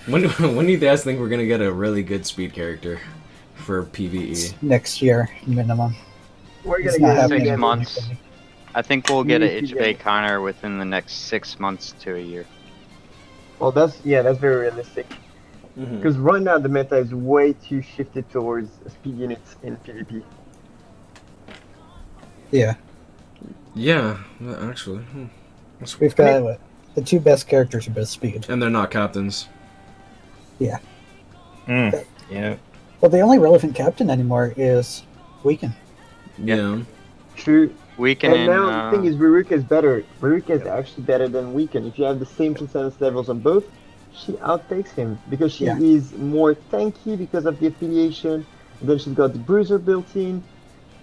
When do you guys think we're gonna get a really good speed character for PvE? Next year minimum. We're It's gonna not get happening Six yeah, until months. next year. I think we'll get You an need to HB get- Connor within the next 6 months to a year. Well, that's very realistic. Mm-hmm. Because right now the meta is way too shifted towards speed units in PvP. Yeah, Yeah, actually, That's- we've got what, the two best characters are best speed. and they're not captains. Yeah. Yeah. Well, the only relevant captain anymore is Weaken. Yeah. True. Weaken And in, now the thing is, Ruruka is better. Ruruka is actually better than Weaken. If you have the same Transcendence levels on both, she outtakes him because she Yeah. is more tanky because of the affiliation. And then she's got the Bruiser built in,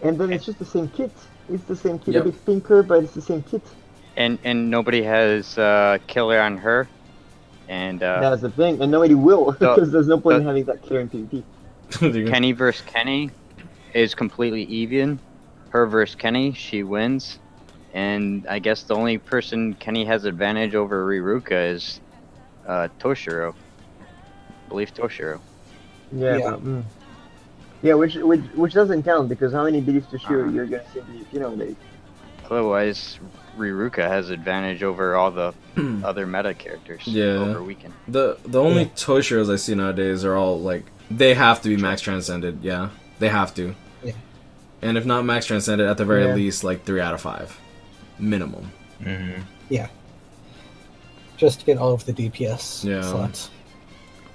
and then it's just the same kit. It's the same kit, Yep. a bit pinker, but it's the same kit. and nobody has killer on her, and That's the thing, and nobody will So- because there's no point in so- having that killer in PvP. Kenny versus Kenny is completely even. Her versus Kenny, she wins, and I guess the only person Kenny has advantage over Riruka is Toshiro. I believe Toshiro. Yeah. Yeah. But, yeah, which doesn't count because how many beliefs to show you're gonna see PvP nowadays? Otherwise, Riruka has advantage over all the other meta characters. Yeah. Over Weekend. The only Yeah. Toshiros I see nowadays are all like they have to be max transcended. Yeah, they have to. Yeah. And if not max transcended, at the very Yeah. least, like 3 out of 5, minimum. Just to get all of the DPS Yeah. slots.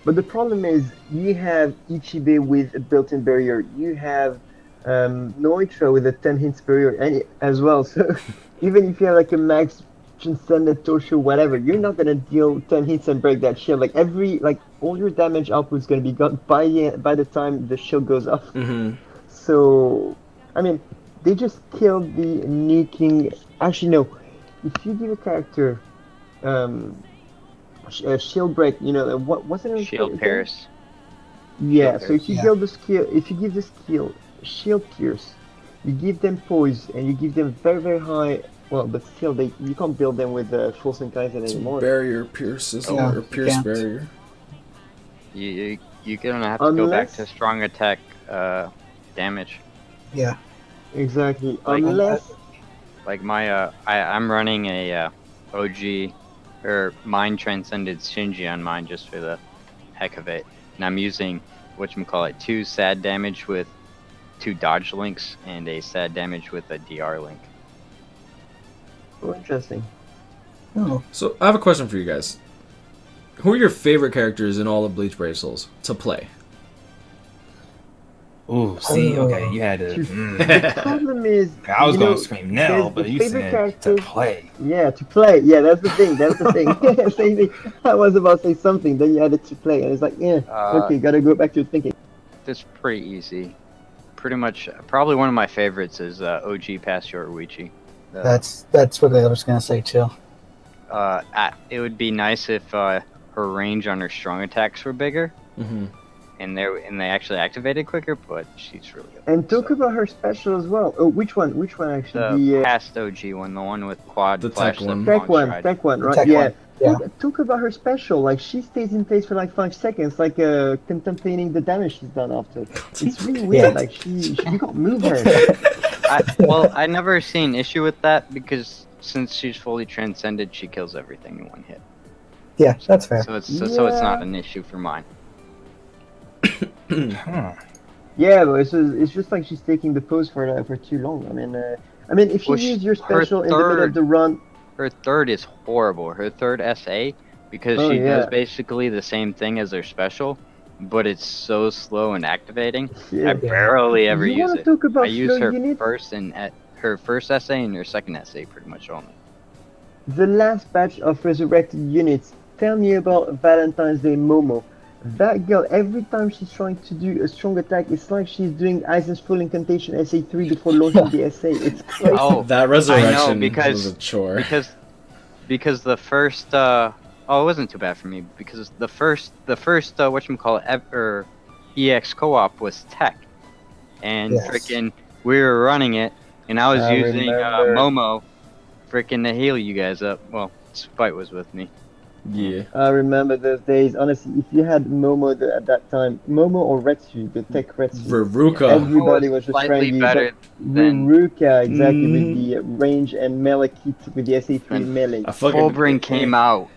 But the problem is, you have Ichibe with a built-in barrier. You have Noitra with a 10 hits barrier as well. So even if you have like a max transcendent Toshu, whatever, you're not gonna deal 10 hits and break that shield. Like all your damage output is gonna be gone by the time the shield goes off. Mm-hmm. So, I mean, they just killed the nuking. Actually, no. If you give a character shield break, what wasn't it? Shield Paris. Yeah. Shield So if you Pierce. give the skill, if you give the skill shield pierce, you give them poise and you give them very very high. Well, but still, you can't build them with full Senkaisen anymore. Barrier pierces Yeah, or pierce can't. barrier. You're gonna have to go back Unless- to strong attack damage. Yeah. Exactly. Like- Unless Like my I'm running a OG or Mind Transcended Shinji on mine just for the heck of it, and I'm using whatchamacallit 2 sad damage with 2 dodge links and a sad damage with a DR link. oh, interesting. Oh, So I have a question for you guys. Who are your favorite characters in all of Bleach Brave Souls to play? Ooh, see, Oh. okay, you had to. The problem is, I was you gonna know, scream no, there's but the you favorite said characters- to play. Yeah, to play. Yeah, that's the thing. That's the thing. Same thing. I was about to say something, then you added to play, and it's like, yeah, okay, gotta go back to thinking. It's pretty easy. Pretty much, probably one of my favorites is OG Past Yoruichi. that's what I was gonna say too. It would be nice if her range on her strong attacks were bigger, Mm-hmm. and they actually activated quicker. But she's really good. And talk So, about her special as well. Oh, which one? Which one actually? the The past OG one, the one with quad The flash tech one. step tech one, stride. tech one, right? Tech yeah. one, yeah. Talk about her special. Like she stays in place for like 5 seconds, like contemplating the damage she's done after. It's really weird. Yeah. Like you can't move her. I never see an issue with that because since she's fully transcended, she kills everything in one hit. Yeah, that's fair. So it's not Yeah. an issue for mine. Huh. Yeah, but it's just like she's taking the pose for too long. I mean, if you Well, use your her special in the middle of third- the run, Her third is horrible. Her third SA, because Oh, she yeah. does basically the same thing as her special, but it's so slow in activating. yeah. I barely ever You use wanna it. talk about I use slow her units? first and her first SA and her second SA pretty much only. The last batch of resurrected units. Tell me about Valentine's Day Momo. That girl, every time she's trying to do a strong attack, it's like she's doing Aizen's full incantation SA3 before launching the SA. It's crazy. Oh, That resurrection because- was a chore. because the first it wasn't too bad for me because the first whatchamacallit or EX co-op was tech, and Yes. frickin' we were running it, and I was I using remember. Momo frickin' to heal you guys up. Well, Spite was with me. Yeah. I remember those days. Honestly, if you had Momo at that time, Momo or Retsu, the tech Retsu, Veruca. everybody was just Slightly trying to use better that. than Ruruka, exactly, with Mhm. the range and melee kit with the SA3 when melee. I fucking Fullbring came out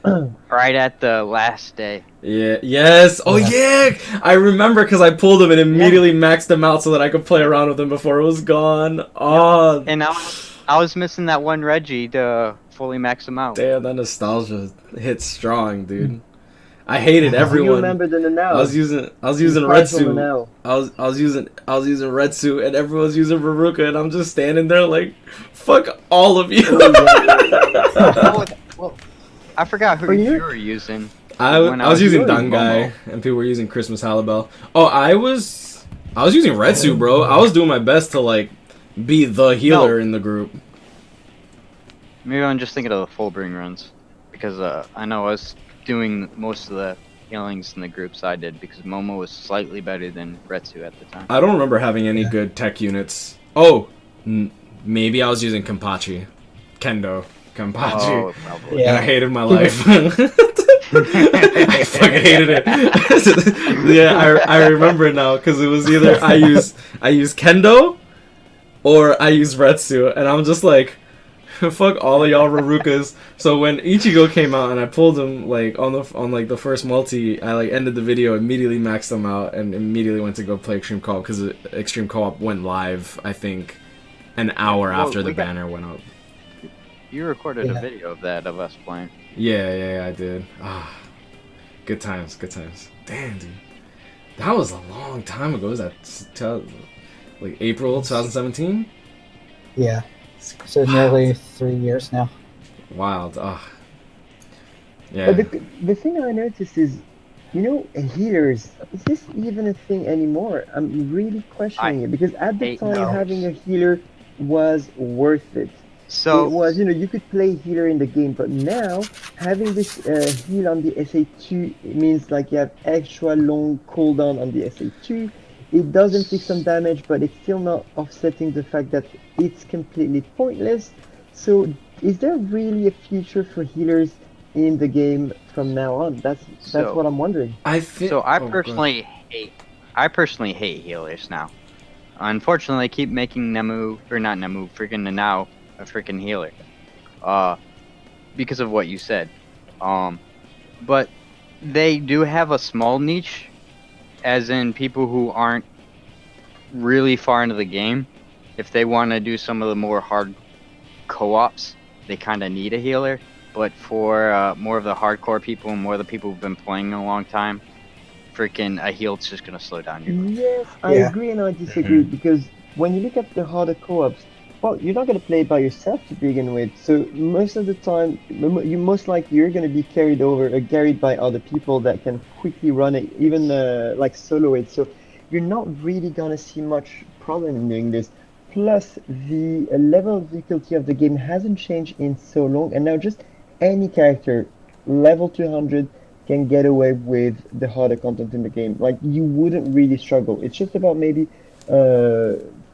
right at the last day. Yeah. Yes. Oh Yeah. yeah. I remember because I pulled him and immediately maxed him out so that I could play around with him before it was gone. Oh. And I was missing that one Reggie to fully max him out. Damn, that nostalgia hits strong, dude. I hated Do you everyone. remember the Nanao? I was using Spiteful Retsu. Nanao. I was using Retsu and everyone's using Veruca and I'm just standing there like, fuck all of you. Well, I forgot who Oh, you- you were using. I When was using doing Dangai and people were using Christmas Halibel. Oh, I was using Retsu, bro. I was doing my best to like be the healer in the group. Maybe I'm just thinking of the Fullbring runs because I know I was doing most of the healings in the groups I did because Momo was slightly better than Retsu at the time. I don't remember having any good tech units. Oh, maybe I was using Kenpachi. Kenpachi. Oh, probably. And I Yeah. hated my life. I fucking hated it. Yeah, I remember it now because it was either I use Kendo or I use Retsu, and I'm just like, fuck all of y'all Rarukas. So when Ichigo came out and I pulled him like on the first multi, I like ended the video, immediately maxed him out, and immediately went to go play Extreme Co-op because Extreme Co-op went live, I think, an hour Well, after the we got- banner went up. You recorded Yeah. a video of that of us playing. Yeah, I did. Ah, good times. Damn, dude, that was a long time ago. Was that like April 2017? Yeah. So nearly 3 years now. Wild. Ah, yeah. But the thing I noticed is, healers, is this even a thing anymore? I'm really questioning it because at the hate time those. having a healer was worth it. So It was, you could play healer in the game, but now having this heal on the SA2 it means like you have extra long cooldown on the SA2. It does inflict some damage, but it's still not offsetting the fact that it's completely pointless. So, is there really a future for healers in the game from now on? That's So- what I'm wondering. I think. So I oh, personally hate healers now. Unfortunately, they keep making freaking Nanao a freaking healer. Because of what you said. But they do have a small niche, as in people who aren't really far into the game. If they want to do some of the more hard co-ops, they kind of need a healer. But for more of the hardcore people and more of the people who've been playing a long time, freaking a heal's just gonna slow down your growth. Yes, I Yeah. agree and I disagree because when you look at the harder co-ops, well, you're not going to play by yourself to begin with. So most of the time, you're going to be carried by other people that can quickly run it, even like solo it. So you're not really going to see much problem in doing this. Plus, the level of difficulty of the game hasn't changed in so long, and now just any character, level 200, can get away with the harder content in the game. Like, you wouldn't really struggle. It's just about maybe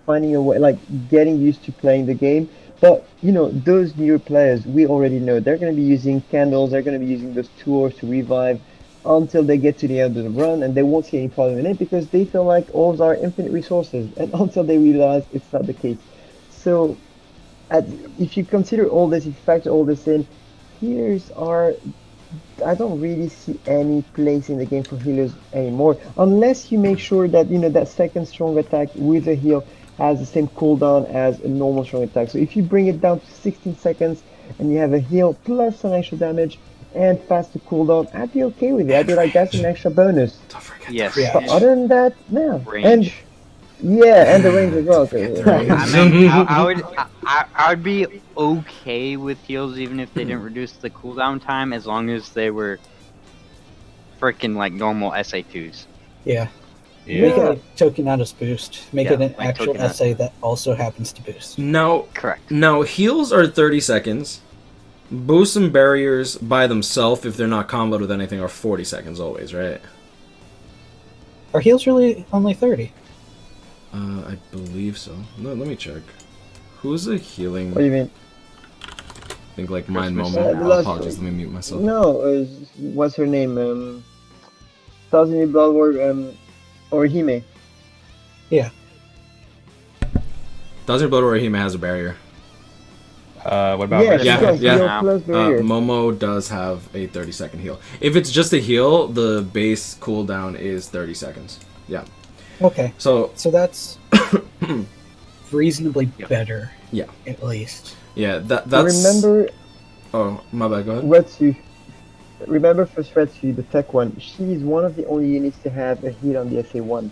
finding a way, like getting used to playing the game. But those newer players, we already know they're going to be using candles, they're going to be using those tools to revive until they get to the end of the run, and they won't see any problem in it because they feel like orbs are infinite resources, and until they realize it's not the case. So if you consider all this, if you factor all this in, healers are, I don't really see any place in the game for healers anymore, unless you make sure that that second strong attack with a heal has the same cooldown as a normal strong attack. So if you bring it down to 16 seconds and you have a heal plus some extra damage and faster cooldown, I'd be okay with it. I'd be like, that's an extra bonus. Don't forget. Yes. Yeah. But other than that, no. Range. And yeah, and the range as well. So, I mean, I would be okay with heals even if they didn't reduce the cooldown time, as long as they were freaking like normal SA2s. Yeah. Yeah. Make it a Tokunatis boost. Make Yeah, it an like actual Tokunatis. essay that also happens to boost. Now, Correct. heals are 30 seconds. Boosts and barriers by themselves, if they're not comboed with anything, are 40 seconds always, right? Are heals really only 30? I believe so. No, let me check. Who's a healing? what do you mean? think like Mind Christmas Momo. now. The last- Apologies, let me mute myself. No, what's her name? Thousand Year Blood War, or Hime. Thousand Blood Orihime has a barrier. What about Yeah, Red she Yeah, does. yeah. Heal plus barrier. Momo does have a 30-second heal. If it's just a heal, the base cooldown is 30 seconds. Yeah. Okay, So so that's reasonably Yeah. better. Yeah. At least. yeah, that's. Remember Oh, my bad. Go ahead. Retsu. Remember first Retsu, the tech one. She's one of the only units to have a heal on the SA1.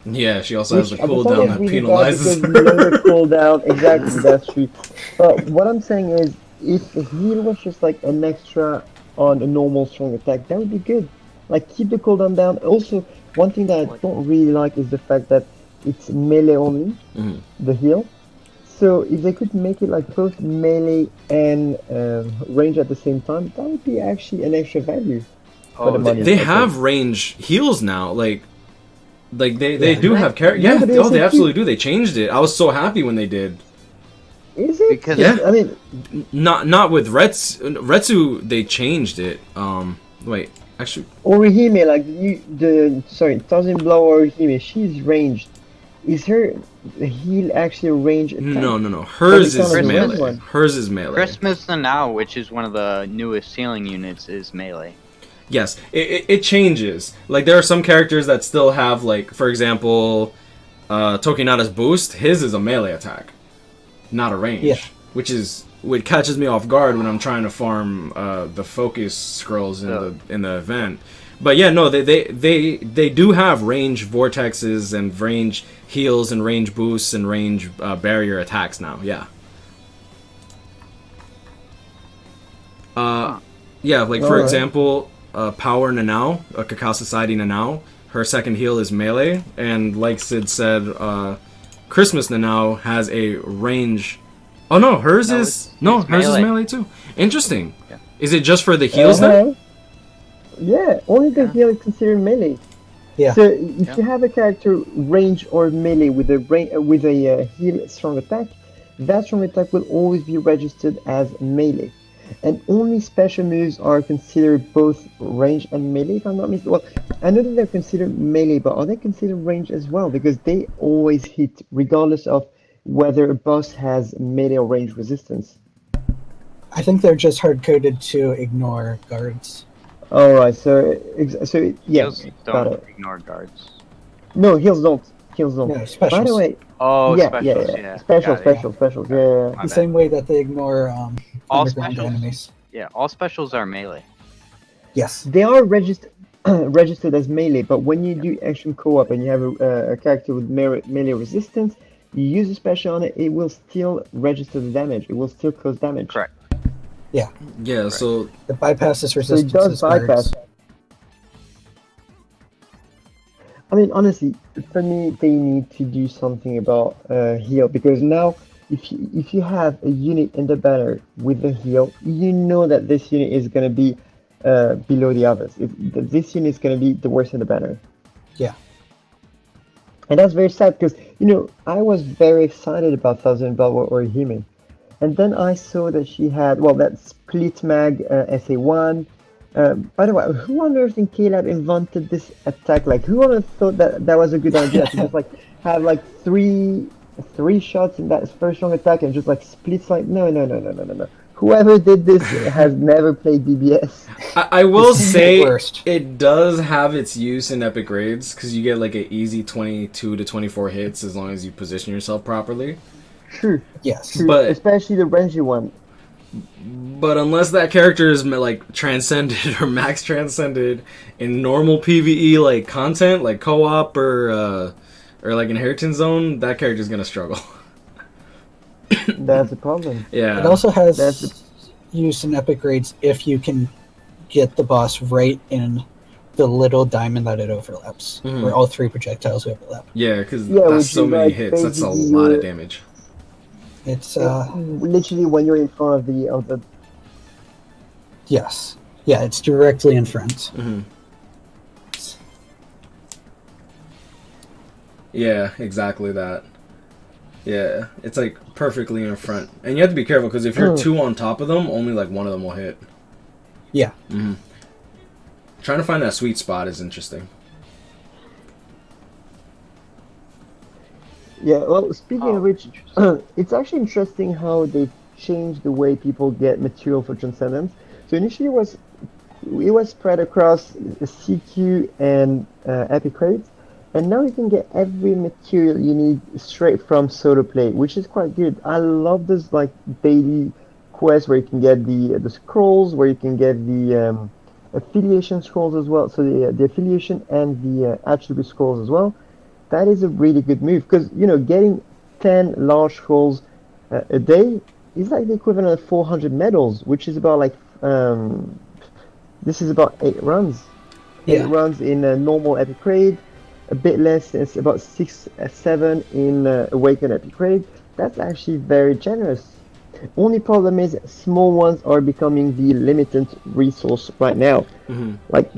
Yeah, she also has a Which at the time cooldown was that really bad penalizes because longer her. cooldown. Exactly, that's true. But what I'm saying is, if the heal was just like an extra on a normal strong attack, that would be good. Like keep the cooldown down. Also, one thing that I don't really like is the fact that it's melee only, Mhm. the heal. So if they could make it like both melee and range at the same time, that would be actually an extra value for the Oh, money. They I think. have range heals now. Like they Yeah. do have character. Yeah, Yeah, but they oh, also they keep- absolutely do. They changed it. I was so happy when they did. Is it? Because- Yeah. I mean, Not with Retsu. They changed it. Wait, actually, Orihime, like Thousand Blow Orihime, she's ranged. Is her heal actually a range attack? no. Hers it's is on the red melee. one. Hers is melee. Christmas Now, which is one of the newest healing units, is melee. Yes, it changes. Like there are some characters that still have, like, for example, Tokinata's boost. His is a melee attack, not a range. Yeah. Which catches me off guard when I'm trying to farm the focus scrolls in the event. But yeah, no, they do have range vortexes and range heals and range boosts and range barrier attacks now. Yeah. Yeah, like for Alright. example, Power Nanao, Cacao Society Nanao, her second heal is melee, and like Sid said, Christmas Nanao has a range. Oh no, hers No, is it's hers melee. is melee too. Interesting. Yeah. Is it just for the heals then? Uh-huh. Yeah, only the Yeah. heal is considered melee. Yeah. So if Yeah. you have a character range or melee with a heal strong attack, that strong attack will always be registered as melee. And only special moves are considered both range and melee, if I'm not mistaken. Well, I know that they're considered melee, but are they considered range as well? Because they always hit, regardless of whether a boss has melee or range resistance. I think they're just hard coded to ignore guards. Alright, so yeah, Heals got don't it. ignore guards. No, heals don't. Heals don't. No, By specials. the way, Oh, yeah, specials, yeah, yeah. Specials, Got it, specials, yeah. My The bad. same way that they ignore All underground specials? enemies. Yeah, all specials are melee. Yes. They are registered as melee, but when you do action co-op and you have a character with melee resistance, you use a special on it, it will still register the damage. It will still cause damage. Correct. Yeah, so It bypasses So it resistance. does bypass. I mean, honestly, for me, they need to do something about heal, because now, if you have a unit in the banner with the heal, you know that this unit is going to be below the others. This unit is going to be the worst in the banner. Yeah. And that's very sad, because, I was very excited about Thousand Blood Orihime. And then I saw that she had, that split mag SA1. By the way, who on earth in K-Lab invented this attack? Like, who on earth thought that was a good idea to just have three shots in that first strong attack and just splits no. Whoever did this has never played BBS. I will It's the say worst. it does have its use in epic raids because you get an easy 22 to 24 hits as long as you position yourself properly. True, Yes. true. But- Especially the Renji one. But unless that character is transcended or max transcended in normal PvE content like co-op or inheritance zone, that character's gonna struggle. That's the problem. Yeah. It also has That's use in epic raids if you can get the boss right in the little diamond that it overlaps, Mhm. where all three projectiles overlap. Yeah, because Yeah, that's which so is many hits. That's a basically lot of your- damage. It's literally when you're in front of the yes, yeah, it's directly in front. Hmm. Yeah, exactly that. Yeah, it's like perfectly in front, and you have to be careful because if you're two on top of them, only like one of them will hit. Yeah. Trying to find that sweet spot is interesting. Yeah, well, speaking of which, it's actually interesting how they changed the way people get material for Transcendence. So initially it was spread across CQ and Epic Rates, and now you can get every material you need straight from solo play, which is quite good. I love this like daily quest where you can get the scrolls, where you can get the affiliation scrolls as well. So the affiliation and the attribute scrolls as well. That is a really good move because getting 10 large scrolls a day is like the equivalent of 400 medals, which is about like this is about 8 runs. Yeah. 8 runs in a normal epic raid, a bit less. It's about 6, 7 in awakened epic raid. That's actually very generous. Only problem is small ones are becoming the limited resource right now. Like,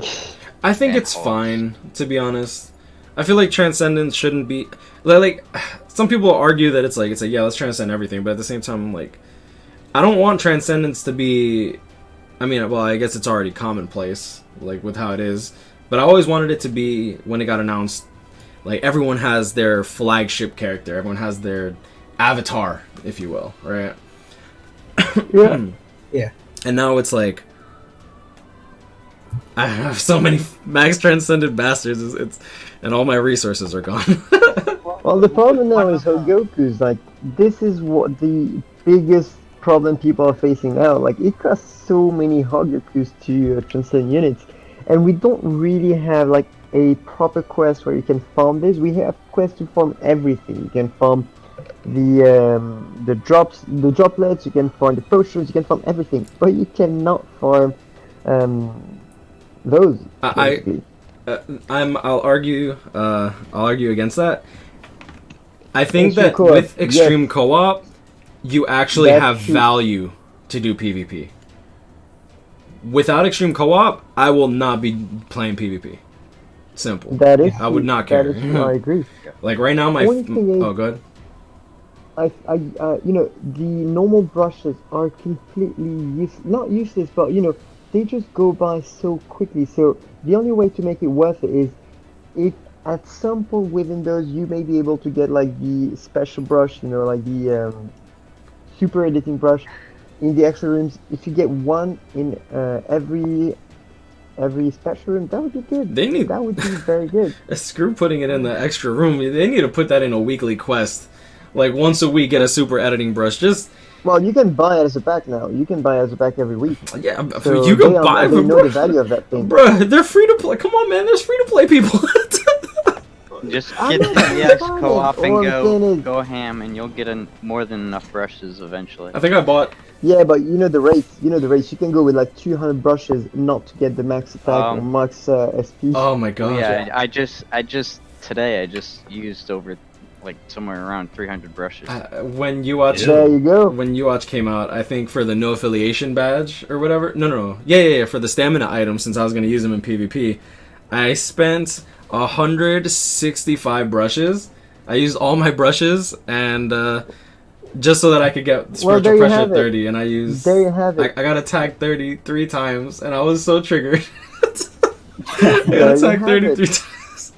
I think it's fine, to be honest. I feel like Transcendence shouldn't be like some people argue that it's like yeah, let's transcend everything, but at the same time I'm like, I don't want Transcendence to be, I mean, well, I guess it's already commonplace like with how it is, but I always wanted it to be, when it got announced, like everyone has their flagship character, everyone has their avatar, if you will, right? Yeah. And now it's like I have so many max transcended bastards, and all my resources are gone. well, the problem now is Hogoku's like, this is what the biggest problem people are facing now. Like, it costs so many Hogokus to transcend units, and we don't really have like a proper quest where you can farm this. We have quests to farm everything. You can farm the droplets, you can farm the potions, you can farm everything, but you cannot farm those. I'll argue against that. I think Extreme that co-op, with extreme yes. co-op, you actually That's have true. value to do PvP. Without extreme co-op, I will not be playing PvP. Simple. That is I would not care. That is true, I agree. Like right now, Only thing is, go ahead. The normal brushes are completely not useless, but they just go by so quickly. So the only way to make it worth it is if at some point within those you may be able to get like the special brush, like the super editing brush in the extra rooms. If you get one in every special room, that would be good. That would be very good. Screw putting it in the extra room. They need to put that in a weekly quest. Like once a week, get a super editing brush. Well, you can buy it as a pack now. You can buy it as a pack every week. Yeah, So you can buy. They know the value of that thing. Bruh, they're free to play. Come on, man. There's free to play people. Just I'm get not the EX buying co-op it. and All I'm saying is- go ham, and you'll get more than enough brushes eventually. I think I bought. Yeah, but the race. You can go with like 200 brushes not to get the max attack or max SP. Oh my god. Yeah, I just today I just used over like somewhere around 300 brushes. When you watch, There you go. when you watch came out, I think for the no affiliation badge or whatever. No. Yeah. For the stamina item, since I was gonna use them in PvP, I spent 165 brushes. I used all my brushes and just so that I could get spiritual there you pressure have it. 30, and I used. There you have it. I got attacked 33 times, and I was so triggered. I There got you attacked have 33 it. times.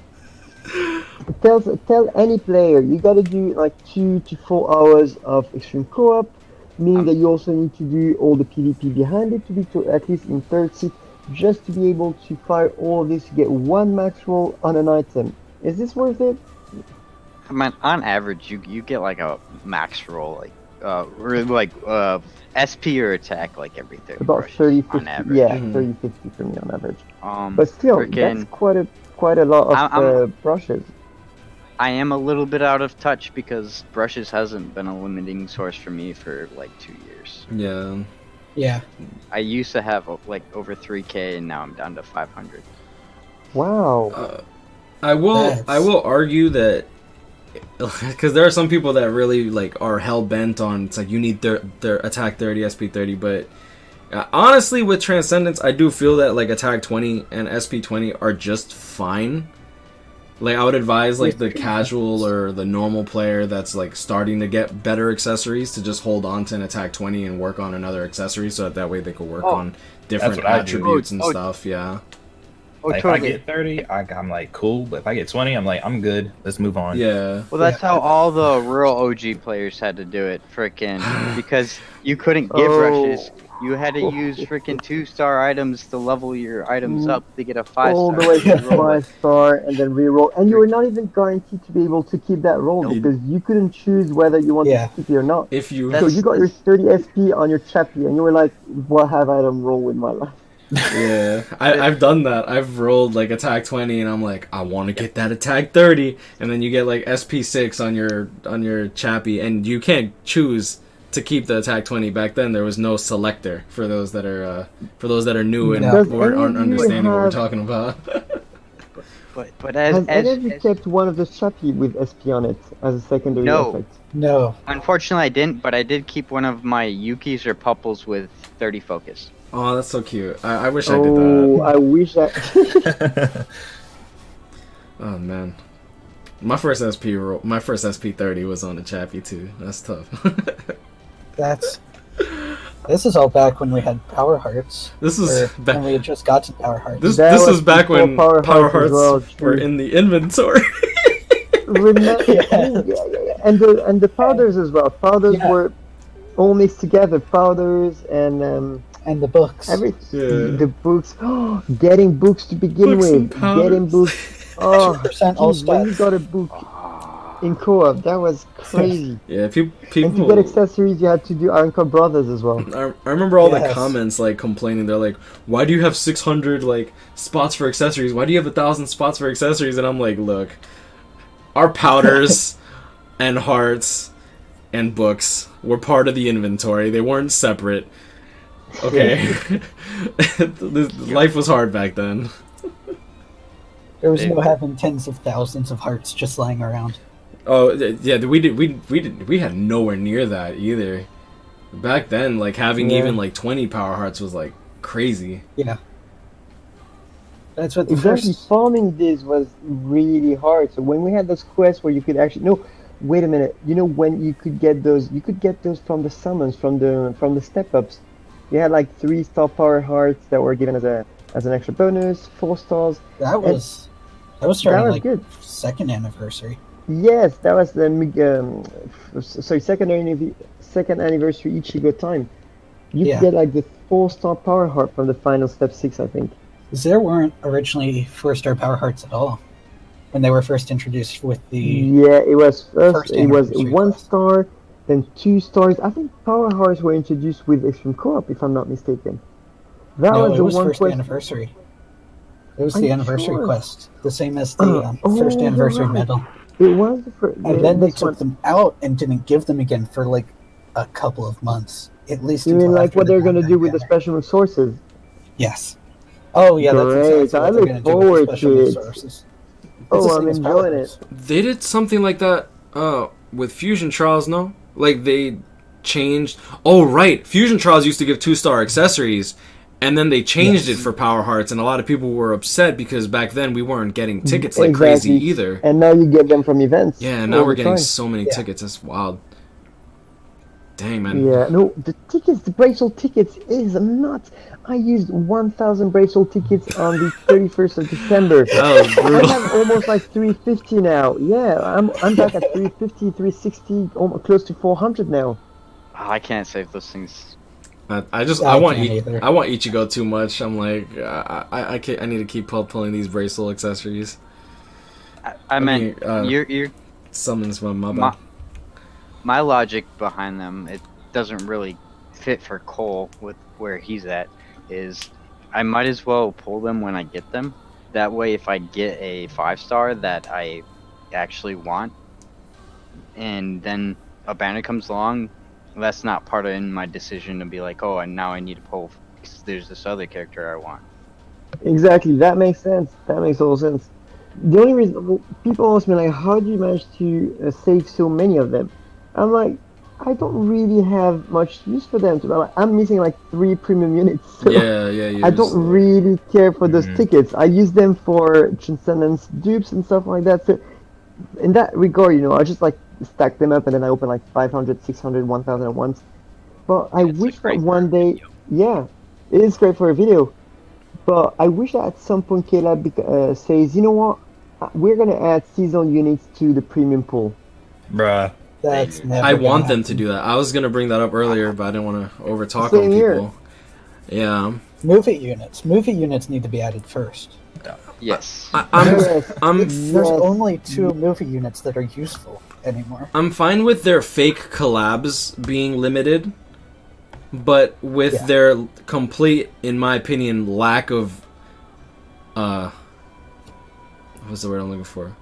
Tell any player you gotta do like 2 to 4 hours of extreme co-op, meaning that you also need to do all the PvP behind it to be at least in third seat, just to be able to fire all of this to get one max roll on an item. Is this worth it? I mean, on average, you get like a max roll, SP or attack like every 30 About brushes 30, on 50, average. yeah, 30, 50 for me on average. But still, Freaking- that's quite a lot of brushes. I am a little bit out of touch because brushes hasn't been a limiting source for me for like 2 years. Yeah. Yeah. I used to have like over 3K, and now I'm down to 500. Wow. I will argue that because there are some people that really like are hell bent on it's like you need their attack 30, SP 30, but honestly with Transcendence I do feel that like attack 20 and SP 20 are just fine. Like I would advise like the casual or the normal player that's like starting to get better accessories to just hold on to an attack 20 and work on another accessory so that way they could work on different what I do. attributes and stuff. Yeah. Oh, Like, totally. if I get 30, I'm like, cool. But if I get 20, I'm like, I'm good. Let's move on. Yeah. Well, that's how all the real OG players had to do it, frickin', because you couldn't give rushes. You had to use frickin' 2-star items to level your items up to get a 5-star. All the way to to roll with. 5-star and then reroll. And you were not even guaranteed to be able to keep that roll because you couldn't choose whether you wanted to keep it or not. If you So you got your 30 SP on your Chappie and you were like, what have I done wrong with my life? Yeah, I've done that. I've rolled like attack 20 and I'm like, I want to get that attack 30, and then you get like SP6 on your Chappie and you can't choose to keep the attack 20. Back then there was no selector for those that are new and Does aren't any of you understanding what we're have- talking about. But Has any of you as kept one of the Chappie with SP on it as a secondary No. effect? No. unfortunately I didn't, but I did keep one of my Yukis or Pupples with 30 focus. Oh, that's so cute. I wish I did that. Oh, I wish that. Oh man, my first SP30 was on the Chappie too. That's tough. This is all back when we had Power Hearts. This is Or back. when we had just got to Power Hearts. This That was was back before when Power Power Hearts as Hearts well, were true. in the inventory. Remember, Yeah. and the powders as well. Powders Yeah. were all mixed together. Powders and And the books. Yeah. the books. Getting books to begin Books and with. powders. Getting books. Oh, 2% all geez, when you stats. got a book in co-op, that was crazy. Yeah, And to people. get accessories, you had to do Iron Core Brothers as well. I remember all the Yes. comments like complaining. They're like, "Why do you have 600 like spots for accessories? Why do you have 1,000 spots for accessories?" And I'm like, "Look, our powders and hearts and books were part of the inventory. They weren't separate. Okay, life was hard back then." There was no having tens of thousands of hearts just lying around. Oh yeah, we had nowhere near that either. Back then, like having Yeah. even like 20 power hearts was like crazy. Yeah. That's what the Exactly, first... farming this was really hard. So when we had those quests where you could actually wait a minute. You know when you could get those from the summons, from the step ups. You had like 3-star power hearts that were given as an extra bonus, 4 stars. That was starting That was like good. second anniversary. Yes, that was the second anniversary Ichigo time. You Yeah. could get like the 4-star power heart from the final step 6, I think. 'Cause there weren't originally 4-star Power Hearts at all when they were first introduced with the... Yeah, it was First it was anniversary 1 quest. star, then 2 stars. I think power hearts were introduced with Extreme Co-op, if I'm not mistaken. That No, was it the was one first quest. anniversary. It was Are the you anniversary sure? quest. The same as the first you're anniversary right. medal. It was the first. And then they took them out and didn't give them again for like a couple of months. At least You mean until like after what the they're gonna do with the pandemic. special resources? Yes. Oh yeah, that's Great, exactly I what they're look going to do with the forward special to it. resources. It's the Oh, I'm same as Power enjoying Hearts. it. They did something like that with Fusion Trials, no? Like they changed. Oh right, Fusion Trials used to give 2-star accessories, and then they changed Yes. it for Power Hearts, and a lot of people were upset because back then we weren't getting tickets like crazy Exactly. either. And now you get them from events. Yeah, now all we're the getting time. so many Yeah. tickets. That's wild. Dang man. Yeah, no, the tickets, the Bracelet tickets is nuts. I used 1,000 Bracelet tickets on the 31st of December. That was I brutal. have almost like 350 now. Yeah, I'm back at 350, 360, almost close to 400 now. Oh, I can't save those things. I just I I want can't either. I want Ichigo too much. I'm like I can't. I need to keep pulling these bracelet accessories. I meant mean, you're Summons from my, my logic behind them. It doesn't really fit for Cole with where he's at. Is I might as well pull them when I get them. That way, if I get a 5-star that I actually want, and then a banner comes along, that's not part of in my decision to be like, oh, and now I need to pull because there's this other character I want. Exactly, that makes sense. That makes total sense. The only reason people ask me like, how do you manage to save so many of them? I'm like, I don't really have much use for them. I'm missing like 3 premium units. So Yeah. I don't really care for those tickets. I use them for Transcendence dupes and stuff like that. So in that regard, I just like stack them up and then I open like 500, 600, 1000 at once. But I It's wish that great one for a day, video. yeah, it is great for a video. But I wish that at some point KLab says, you know what, we're gonna add seasonal units to the premium pool. Bruh. That's never. I gonna want them to happen. do that. I was gonna bring that up earlier, but I didn't want to overtalk Same on here. people. Yeah, Movie units. Movie units need to be added first. Yes. Yes. There's Yes. only 2 movie units that are useful anymore. I'm fine with their fake collabs being limited, but with Yeah. their complete, in my opinion, lack of what's the word I'm looking for?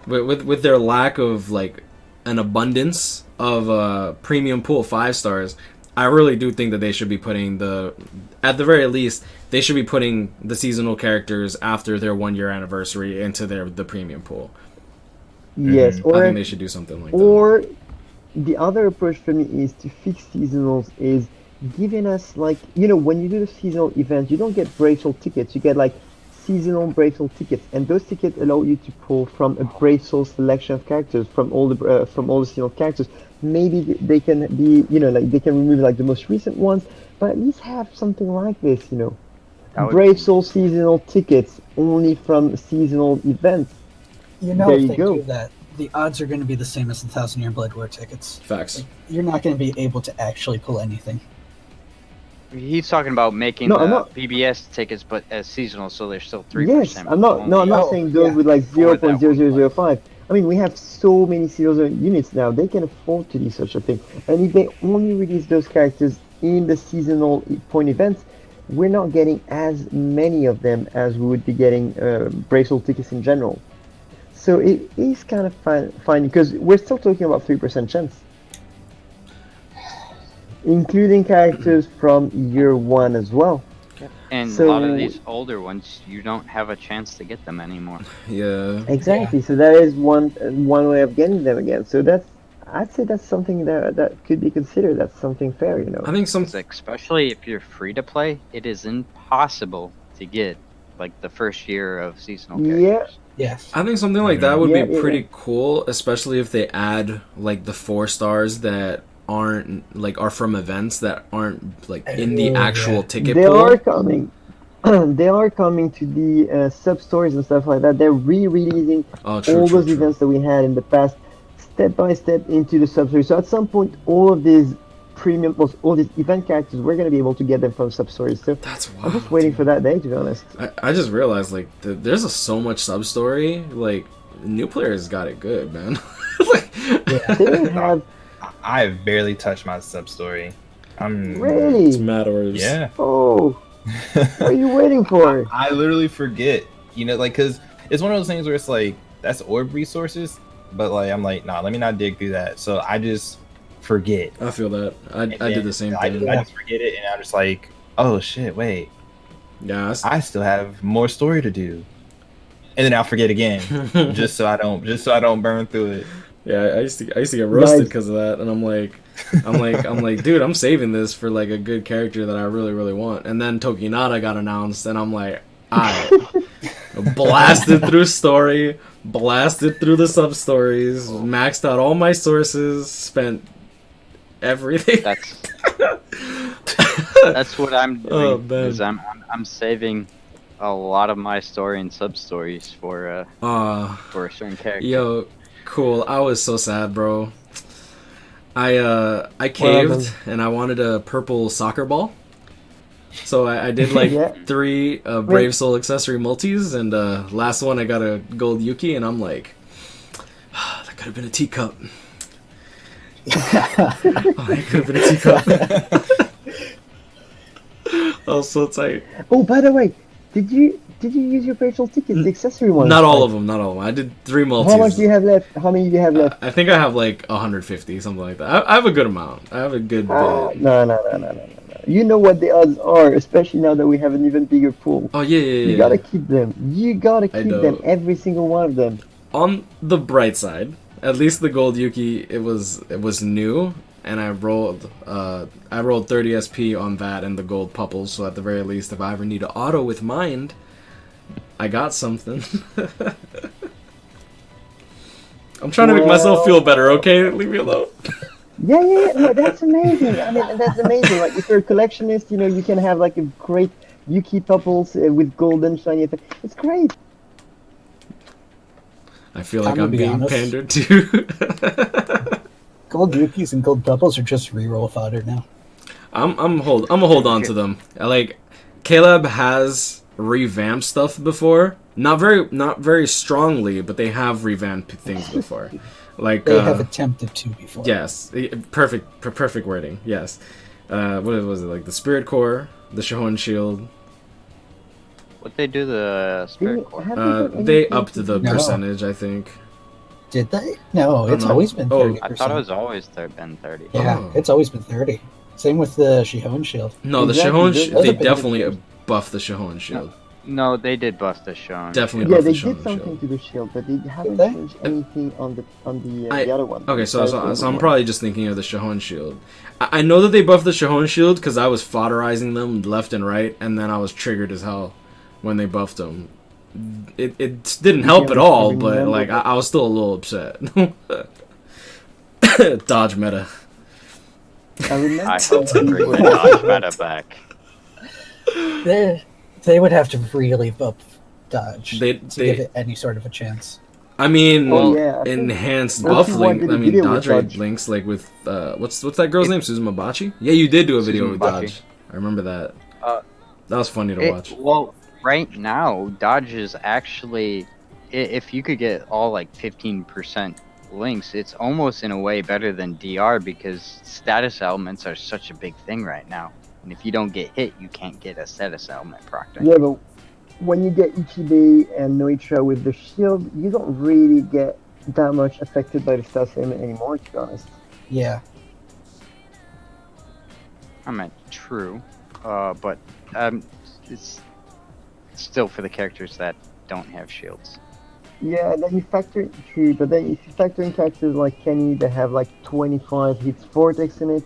With their lack of like an abundance of premium pool 5 stars, I really do think that they should be putting at the very least, they should be putting the seasonal characters after their 1-year anniversary into the premium pool. Yes. I Or think they should do something like that. Or the other approach for me is to fix seasonals is giving us like when you do the seasonal event you don't get Bracelet tickets, you get like seasonal Bracelet tickets, and those tickets allow you to pull from a Bracelet selection of characters from all the seasonal characters. Maybe they can be like they can remove like the most recent ones, but at least have something like this, That would Bracelet seasonal tickets only from seasonal events. You know, There if you they go. do that, the odds are going to be the same as the 1,000-year Blood War tickets. Facts. You're not going to be able to actually pull anything. He's talking about making No, I'm the not- PBS tickets, but as seasonal, so they're still 3%. Yes, I'm not. No, I'm not Oh, saying those yeah. with like For that 0.0005. I mean, we have so many seasonal units now. They can afford to do such a thing. And if they only release those characters in the seasonal point events, we're not getting as many of them as we would be getting Bracelet tickets in general. So it is kind of fine because we're still talking about 3% chance, including characters from year 1 as well. And So- a lot of these older ones, you don't have a chance to get them anymore. Yeah. Exactly. So that is one way of getting them again. So I'd say that's something that could be considered. That's something fair, I think some. It's like, especially if you're free to play, it is impossible to get like the first year of seasonal Yeah. characters. Yes. I think something like that would Yeah, be yeah, pretty yeah. cool, especially if they add like the 4 stars that aren't like are from events that aren't like in the Oh, actual yeah. ticket They pool. are coming. They are coming to the sub stories and stuff like that. They're re-releasing Oh, true, all true, those true. events that we had in the past, step by step into the sub stories. So at some point, all of these all these event characters, we're gonna be able to get them from sub stories. So That's wild. I'm just waiting for that day, to be honest. I just realized like there's so much sub story. Like new players got it good, man. Like, Yeah. They have I have barely touched my sub story. I'm really. it's mad orders. Yeah. Oh, what are you waiting for? I literally forget, like, cause it's one of those things where it's like that's orb resources, but like I'm like, nah, let me not dig through that. So I just forget. I feel that. I did the same I thing. just forget it, and I'm just like, oh shit, wait, Yeah. I still have more story to do, and then I'll forget again, just so I don't burn through it. Yeah, I used to get roasted Nice. because of that, and I'm like, dude, I'm saving this for like a good character that I really, really want. And then Tokinata got announced, and I'm like, I blasted through story, blasted through the sub stories, maxed out all my sources, spent everything. That's what I'm doing. Oh, man. Is I'm saving a lot of my story and sub stories for a certain character. Yo, cool. I was so sad, bro. I caved and I wanted a purple soccer ball. So I did like Yeah. 3 Brave Soul accessory multis, and last one I got a gold Yuki, and I'm like, that could have been a teacup. Oh, it could have been a teacup. I was so tight. Oh, by the way, did you use your Bracelet tickets, the accessory ones? Not all of them, not all of them. I did 3 multis. How much do you have left? How many do you have left? I think I have like 150, something like that. I have a good amount. I have a good bit. No. You know what the odds are, especially now that we have an even bigger pool. Oh yeah. You gotta keep them. You gotta I keep know. them, every single one of them. On the bright side, at least the gold Yuki, it was new, and I rolled 30 SP on that and the gold pupples. So at the very least, if I ever need to auto with mind, I got something. I'm trying to make myself feel better. Okay, leave me alone. Yeah, no, that's amazing. I mean, that's amazing. Like, if you're a collectionist, you can have like a great Yuki pupples with golden shiny effect. It's great. I feel like I'm gonna I'm be being honest. pandered to. Gold Yukis and gold doubles are just reroll fodder now. I'm gonna hold on to them. Like, Caleb has revamped stuff before. Not very strongly, but they have revamped things before. Like They have attempted to before. yes, perfect wording. Yes. What was it, like the Spirit Core, the Shohon Shield? What they do the Spirit Core? They upped the No. percentage, I think. Did they? No, it's know. always been Oh, 30%. I thought it was always been 30. Yeah, Oh. it's always been 30. Same with the Shihon Shield. No, the Exactly, Shohon. those They are the definitely benefits. buffed the Shohon Shield. No, they did bust the Shown. Definitely Yeah, buffed they the did Shohon something Shield. to the shield, but they haven't they? changed anything on the I- other one. Okay, so The I'm one. probably just thinking of the Shohon Shield. I know that they buffed the Shohon Shield because I was fodderizing them left and right, and then I was triggered as hell when they buffed them. It didn't help Yeah, at all, but remember like that. I was still a little upset. Dodge meta. I remember. I hope they bring the Dodge meta back. They would have to really buff Dodge They- to give it any sort of a chance. I mean, Oh, yeah, I think enhanced Don't buff you link. want to I do mean, video with dodge rate Dodge? links like with what's that girl's name? Susan Mabachi? Yeah, you did do a video Susan with Mabachi. Dodge. I remember that. Uh, That was funny to watch. Well, right now, Dodge is actually, if you could get all like 15% links, it's almost in a way better than DR because status elements are such a big thing right now. And if you don't get hit, you can't get a status element proctor. Yeah, but when you get Ichibe and Noitra with the shield, you don't really get that much affected by the status element anymore, to be honest. Yeah. I mean, true, but it's still for the characters that don't have shields. Yeah, and then you factor in true, but then if you factor in characters like Kenny that have like 25 hits vortex in it,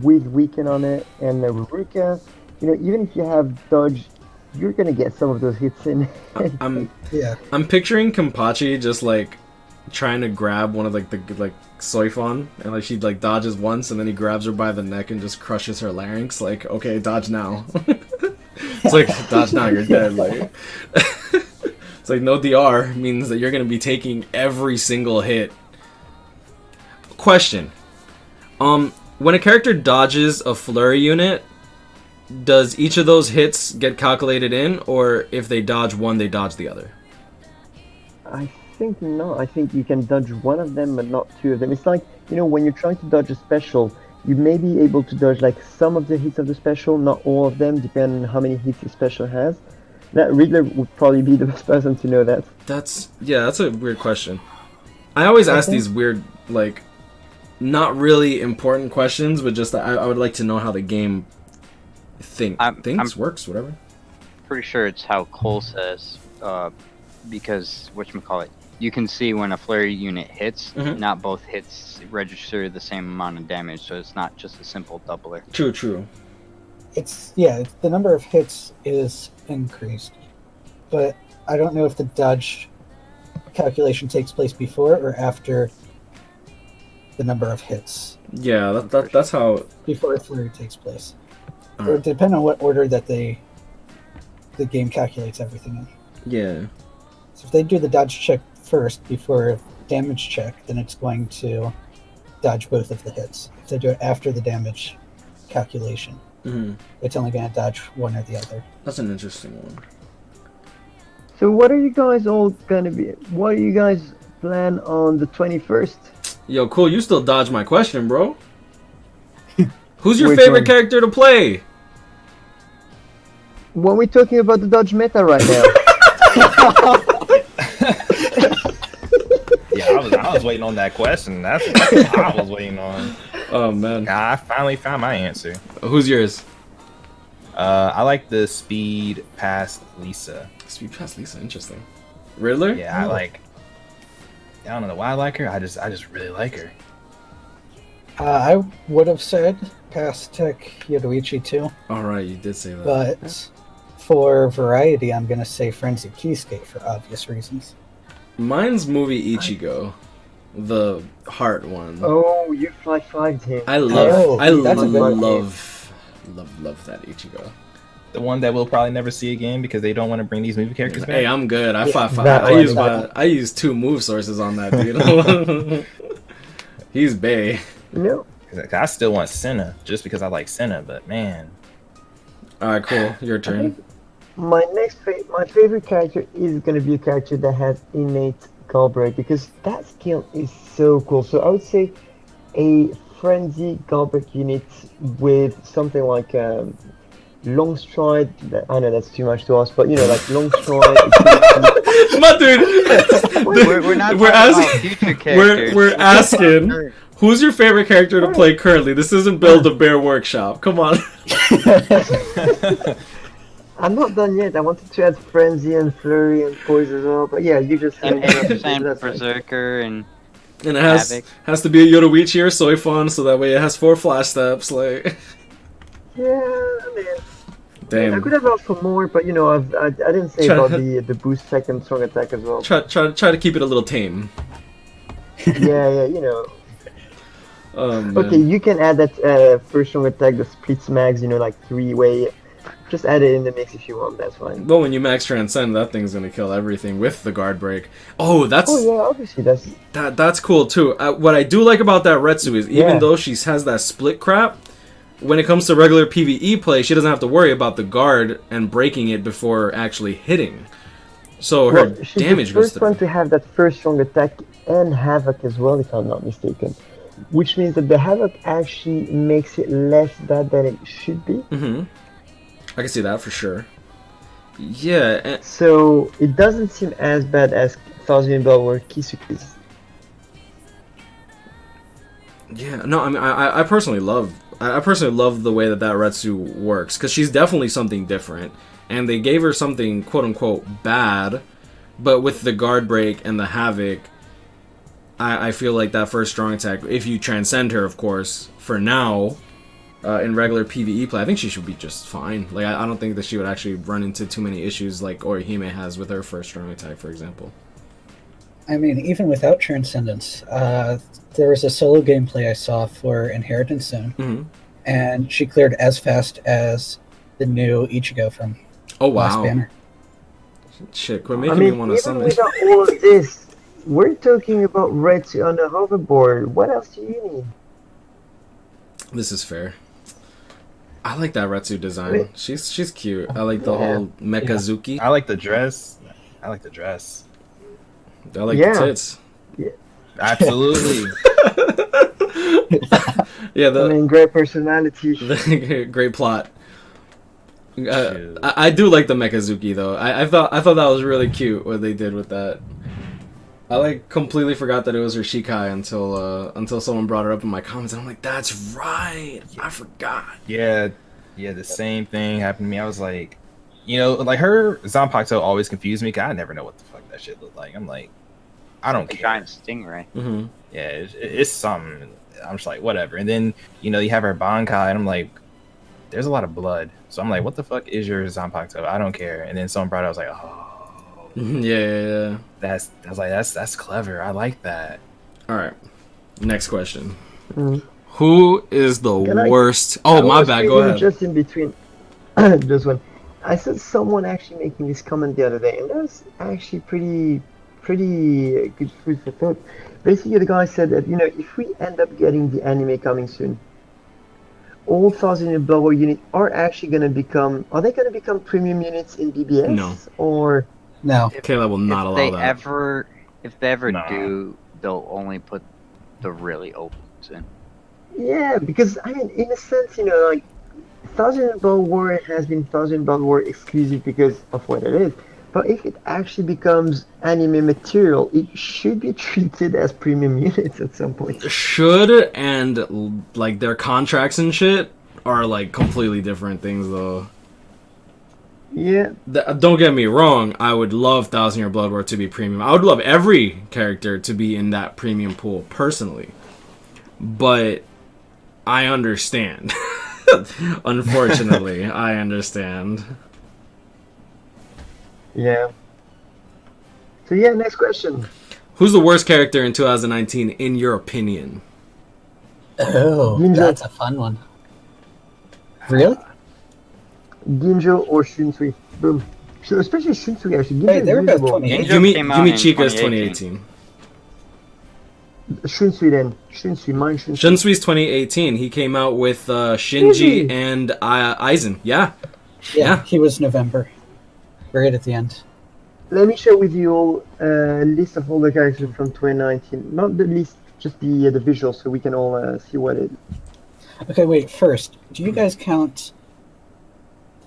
with weaken on it, and Ruka, even if you have dodge, you're gonna get some of those hits in. I'm Yeah. picturing Kampachi just like trying to grab one of like the Soifon, and like she like dodges once, and then he grabs her by the neck and just crushes her larynx. Like, okay, dodge now. It's like, dodge now, you're dead. Like, it's like no DR means that you're gonna be taking every single hit. Question: when a character dodges a flurry unit, does each of those hits get calculated in, or if they dodge one, they dodge the other? I think not. I think you can dodge one of them, but not two of them. It's like, when you're trying to dodge a special, you may be able to dodge like some of the hits of the special, not all of them, depending on how many hits the special has. That Riddler would probably be the best person to know that. That's a weird question. I always ask these weird, like, not really important questions, but just I would like to know how the game thinks, works, whatever. Pretty sure it's how Cole says, because whatchamacallit, you can see when a flurry unit hits, Mhm. not both hits register the same amount of damage, so it's not just a simple doubler. True. The number of hits is increased, but I don't know if the dodge calculation takes place before or after the number of hits. Yeah, that's how. Before a flurry takes place, or Alright. depending on what order that the game calculates everything in. Yeah. So if they do the dodge check first before a damage check, then it's going to dodge both of the hits. If they do it after the damage calculation, Hmm. it's only going to dodge one or the other. That's an interesting one. So what are you guys all gonna be? What do you guys plan on the 21st? Yo, cool. You still dodged my question, bro. Who's your Which favorite one? character to play? When we're talking about the dodge meta right now. Yeah, I was waiting on that question. That's what I was waiting on. Oh man. I finally found my answer. Who's yours? I like the speed past Lisa. Speed Pass Lisa. Interesting. Riddler. Yeah, I don't know why I like her. I just really like her. I would have said Pastech Yoruichi too, Alright, you did say that. but for variety, I'm going to say Frenzy Keyskate for obvious reasons. Mine's movie Ichigo. The heart one. Oh, you fly 5'd him. I love that's a good one. love that Ichigo. The one that we'll probably never see again because they don't want to bring these movie characters back. Hey, I'm good. I fought five. that one. I use 2 move sources on that dude. He's bae. No. I still want Senna just because I like Senna, but man, Alright, cool. Your turn. My my favorite character is gonna be a character that has innate guard break because that skill is so cool. So I would say a frenzy guard break unit with something like long stride. I know that's too much to ask, but you know, like long stride. My dude. We're not We're talking asking- about future characters. We're asking who's your favorite character to play currently? This isn't Build a Bear Workshop. Come on. I'm not done yet. I wanted to add frenzy and flurry and poise as well, but yeah, you just And that's Berserker and And it has Havoc. has to be a Yoruichi or Soifon, so that way it has 4 flash steps. Like, yeah, man. I damn. could have asked for more, but you know, I didn't say Try- about the boost tech and strong attack as well. Try to keep it a little tame. Yeah, you know. Man. Okay, you can add that first strong attack, the splits mags, you know, like 3-way. Just add it in the mix if you want. That's fine. Well, when you max Transcend, that thing's gonna kill everything with the guard break. Oh, that's Oh yeah, obviously that's cool too. What I do like about that Retsu is even Yeah. though she has that split crap, when it comes to regular PvE play, she doesn't have to worry about the guard and breaking it before actually hitting. So her she's damage the goes first one to have that first strong attack and havoc as well, if I'm not mistaken. Which means that the havoc actually makes it less bad than it should be. Mm-hmm. I can see that for sure. Yeah. And, So it doesn't seem as bad as Thousand Bell or Kisuke's. yeah. No, I mean, I personally love the way that Retsu works because she's definitely something different, and they gave her something quote unquote bad, but with the guard break and the havoc. I feel like that first strong attack, if you transcend her, of course, for now, in regular PvE play, I think she should be just fine. Like, I don't think that she would actually run into too many issues like Orihime has with her first strong attack, for example. I mean, even without Transcendence, there was a solo gameplay I saw for Inheritance Zone, Mm-hmm. and she cleared as fast as the new Ichigo from Oh, Last wow. Banner. Shit, quit I making mean, me want to even summon. without all of this, we're talking about Retsu on a hoverboard. What else do you need? This is fair. I like that Retsu design. Wait. She's cute. I like the Yeah. whole Mekazuki. I like the dress. I like the dress. I like Yeah. the tits. Absolutely. Yeah, I mean, great personality. the great plot. Shoot. I do like the Mekazuki though. I thought that was really cute what they did with that. I like completely forgot that it was her Shikai until someone brought her up in my comments and I'm like, that's right. I forgot. Yeah, the same thing happened to me. I was like, you know, like her Zanpakuto always confused me because I never know what the fuck that shit looked like. I'm like, I don't a care. giant stingray. Mm-hmm. Yeah, it's something. I'm just like, whatever. And then, you know, you have her Bankai, and I'm like, there's a lot of blood. So I'm like, what the fuck is your Zanpakuto? I don't care. And then someone brought it, I was like, oh, Yeah. that's clever. I like that. All right. Next question. Mm. Who is the Can I- worst? Oh, I my was bad. Go reading ahead. Just in between this one, I saw someone actually making this comment the other day, and that was actually pretty good food for thought. Basically, the guy said that, you know, if we end up getting the anime coming soon, all Thousand Year Blood War units are actually going to become. Are they going to become premium units in BBS? No. Or No. Kayla will not allow If they ever Nah. do, they'll only put the really old ones in. yeah, because I mean, in a sense, you know, like Thousand Year Blood War has been Thousand Year Blood War exclusive because of what it is. But if it actually becomes anime material, it should be treated as premium units at some point. Should and like their contracts and shit are like completely different things though. Yeah, Don't get me wrong, I would love Thousand Year Blood War to be premium. I would love every character to be in that premium pool personally. But I understand. Unfortunately, I understand. Yeah. So yeah, next question. Who's the worst character in 2019 in your opinion? Oh, Ginjo. that's a fun one. Really? Ginjo or Shunsui? Boom. So especially Shunsui actually. Ginjo Hey, is they were both usable. 28. Ginjo came out in Chika's 2018. 2018. Shunsui then. Shunsui, mine Shunsui. Shunsui's 2018. He came out with Shinji and Aizen. Yeah. Yeah. He was November. Right at the end. Let me share with you all a list of all the characters from 2019. Not the list, just the visuals, so we can all see what it. Okay, wait. First, do you guys count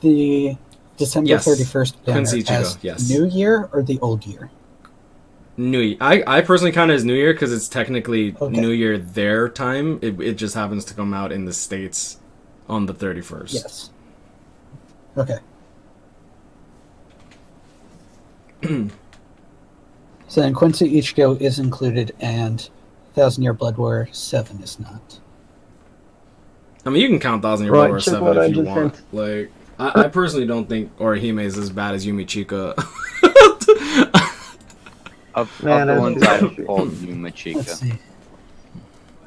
the December Yes. 31st banner Quincy Ichigo, as yes. New Year or the old year? New Year. I personally count it as New Year because it's technically Okay. New Year their time. It just happens to come out in the States on the 31st. Yes. Okay. So then Quincy Ichigo is included and 1,000 Year Blood War 7 is not. I mean, you can count 1,000 Year Right, Blood War check 7 what I if you just want. sent. Like, I personally don't think Orihime is as bad as Yumi Chika. Of Man, the that's ones true. I've pulled, Yuma Let's Chica. see.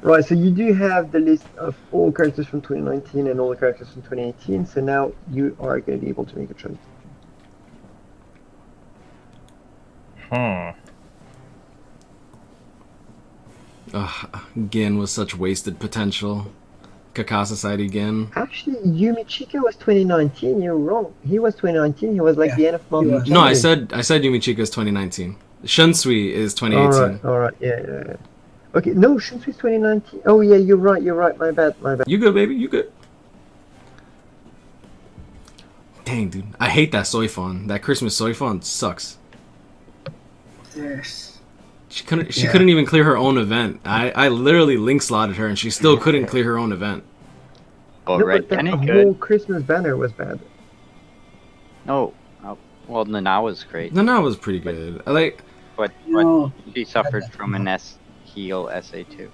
Right, so you do have the list of all characters from 2019 and all the characters from 2018. So now you are going to be able to make a choice. Gin was such wasted potential. Kaka Society Gin. Actually, Yumi Chika was 2019. You're wrong. He was 2019. He was like Yeah, the end of month. he was. No, I said Yumi Chika is 2019. Shunsui is 2018. All right, yeah. Okay, no, Shunsui's 2019. Oh yeah, you're right. My bad. You good, baby? You good? Dang, dude. I hate that Soifon. That Christmas Soifon sucks. Yes. She couldn't even clear her own event. I literally link slotted her and she still couldn't clear her own event. But No, Red but Penny that whole could. Christmas banner was bad. No. Oh, well, Nana was great. Nana was pretty good. I like. But No. she suffered from an heal SA2.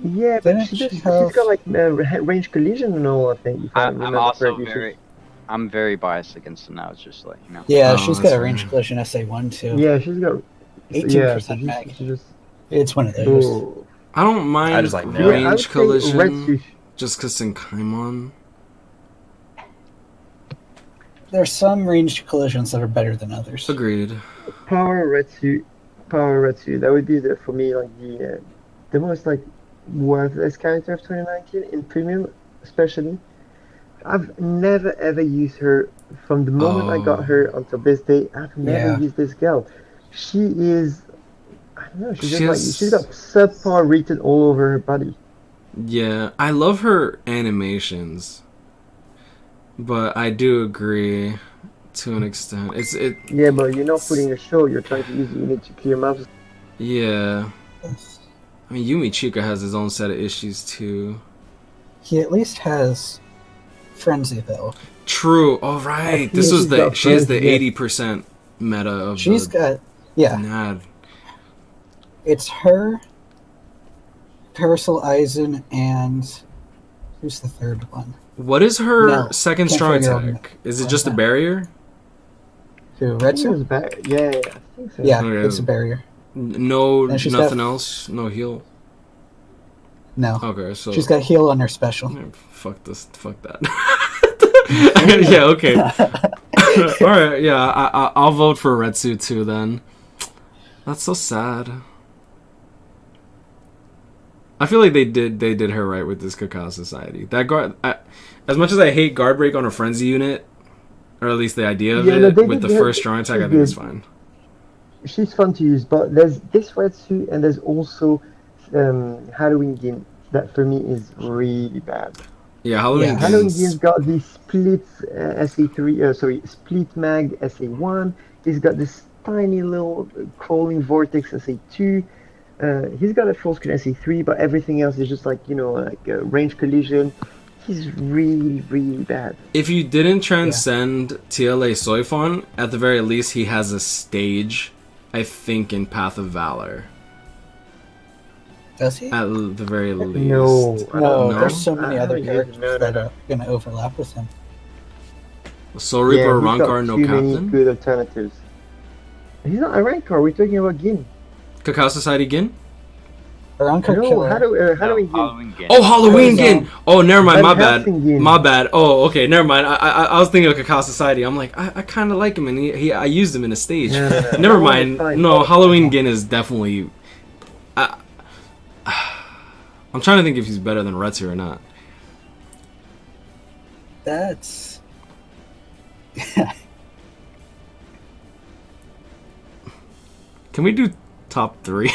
Yeah, but Didn't she's she got have- like range collision and all. I think. If I I'm remember also correctly. I'm very biased against Nana. It's just like, you know. Yeah, Oh, she's got that's a range fair. collision SA1 too. Yeah, she's got 18% mag. She just. It's one of those. Oh. I don't mind I just like Yeah, I would range say collision Retsu. just because Senkaimon. There's some ranged collisions that are better than others. Agreed. Power Retsu. That would be for me like the most like worthless character of 2019 in premium, especially. I've never ever used her from the moment I got her until this day. I've never Yeah. used this girl. She is, I don't know. She's She just like has- she's got subpar written all over her body. Yeah, I love her animations, but I do agree to an extent. It. Yeah, but you're not putting a show. You're trying to use the unit to clear maps. Yeah. I mean, Yumi Chika has his own set of issues too. He at least has Frenzy though. True. Oh right. I This think was she's the got she has the friends, yeah. 80% meta of She's the got yeah. NAD. It's her, Parasol Aizen, and who's the third one? What is her No, second can't strong figure out attack? Is it just a barrier? Who? I think it Retsu? was bad. Yeah, I think so. Yeah, Okay. it's a barrier. No, And she's nothing got- else. No heal. No, Okay, so she's got heal on her special. Yeah, fuck this. Fuck that. Yeah. Okay. All right. Yeah. I'll vote for Retsu too. Then. That's so sad. I feel like they did her right with this Cacao Society. That guard, as much as I hate guard break on a frenzy unit, or at least the idea of Yeah, no, it they with the did- first strong attack, I they think it's did. fine. She's fun to use, but there's this Retsu and there's also Halloween game that for me is really bad. Yeah, Halloween. Yeah, Halloween Games- game's got the split SA3, split mag SA1. He's got this tiny little crawling vortex SA2. He's got a full screen SA3, but everything else is just like a range collision. He's really, really bad. If you didn't transcend TLA Soifon, at the very least he has a stage, I think, in Path of Valor. Does he? At the very least. No, No, No? there's so many I other haven't used it. characters No, no, that no. are gonna overlap with him. Soul Reaper, he's got Rancor, no too many Captain. good alternatives. He's not a Rancor. We're talking about Gin. Cacao Society Gin? Aranka No, Killer. Halloween Gin. Halloween Gin. Oh, Halloween Hell's Gin! Oh, never mind, my Van bad. Helsing Gin. My bad. Oh, okay, never mind. I was thinking of Cacao Society. I'm like, I kind of like him, and I used him in a stage. No, no, no. Never That one mind. is fine. No, Halloween Gin is definitely. I'm trying to think if he's better than Retsu or not. That's. Can we do top 3?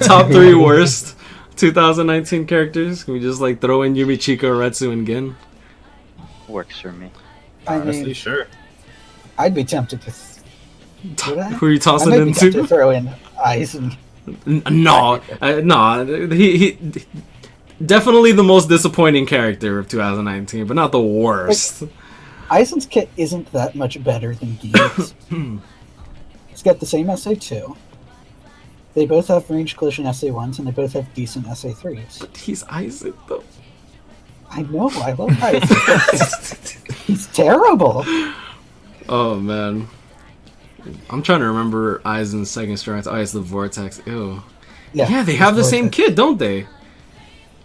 Top 3 worst 2019 characters? Can we just like throw in Yumi, Chico, Retsu, and Gin? Works for me. I Honestly, mean, sure. I'd be tempted to. Would I? Who are you I tossing might be tempted to into? throw in Aizen. No, he definitely the most disappointing character of 2019, but not the worst. Aizen's kit isn't that much better than Gee's. It's got the same SA2. They both have range collision SA1s, and they both have decent SA3s. He's Isaac though. I know, I love Aizen. He's terrible. Oh man, I'm trying to remember Aizen's second strength. Oh, it's the Vortex. Ew. Yeah, they have the same kit, don't they?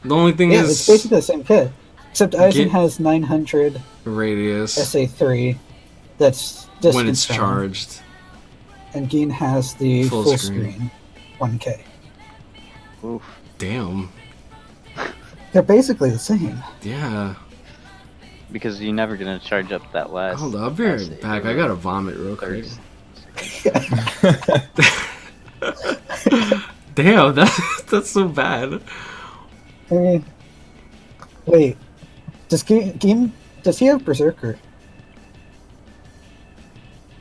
The only thing Yeah, is it's basically the same kit. Except Aizen Gin- has 900 radius SA3 that's distance when it's bound, charged. and Geen has the Full full screen. screen 1K. Oof. Damn. They're basically the same. Yeah. Because you're never gonna charge up that last. Hold on, I'll be right back. I gotta vomit real quick. 30 Damn, that's so bad. I mean, wait, does Geen does he have Berserker?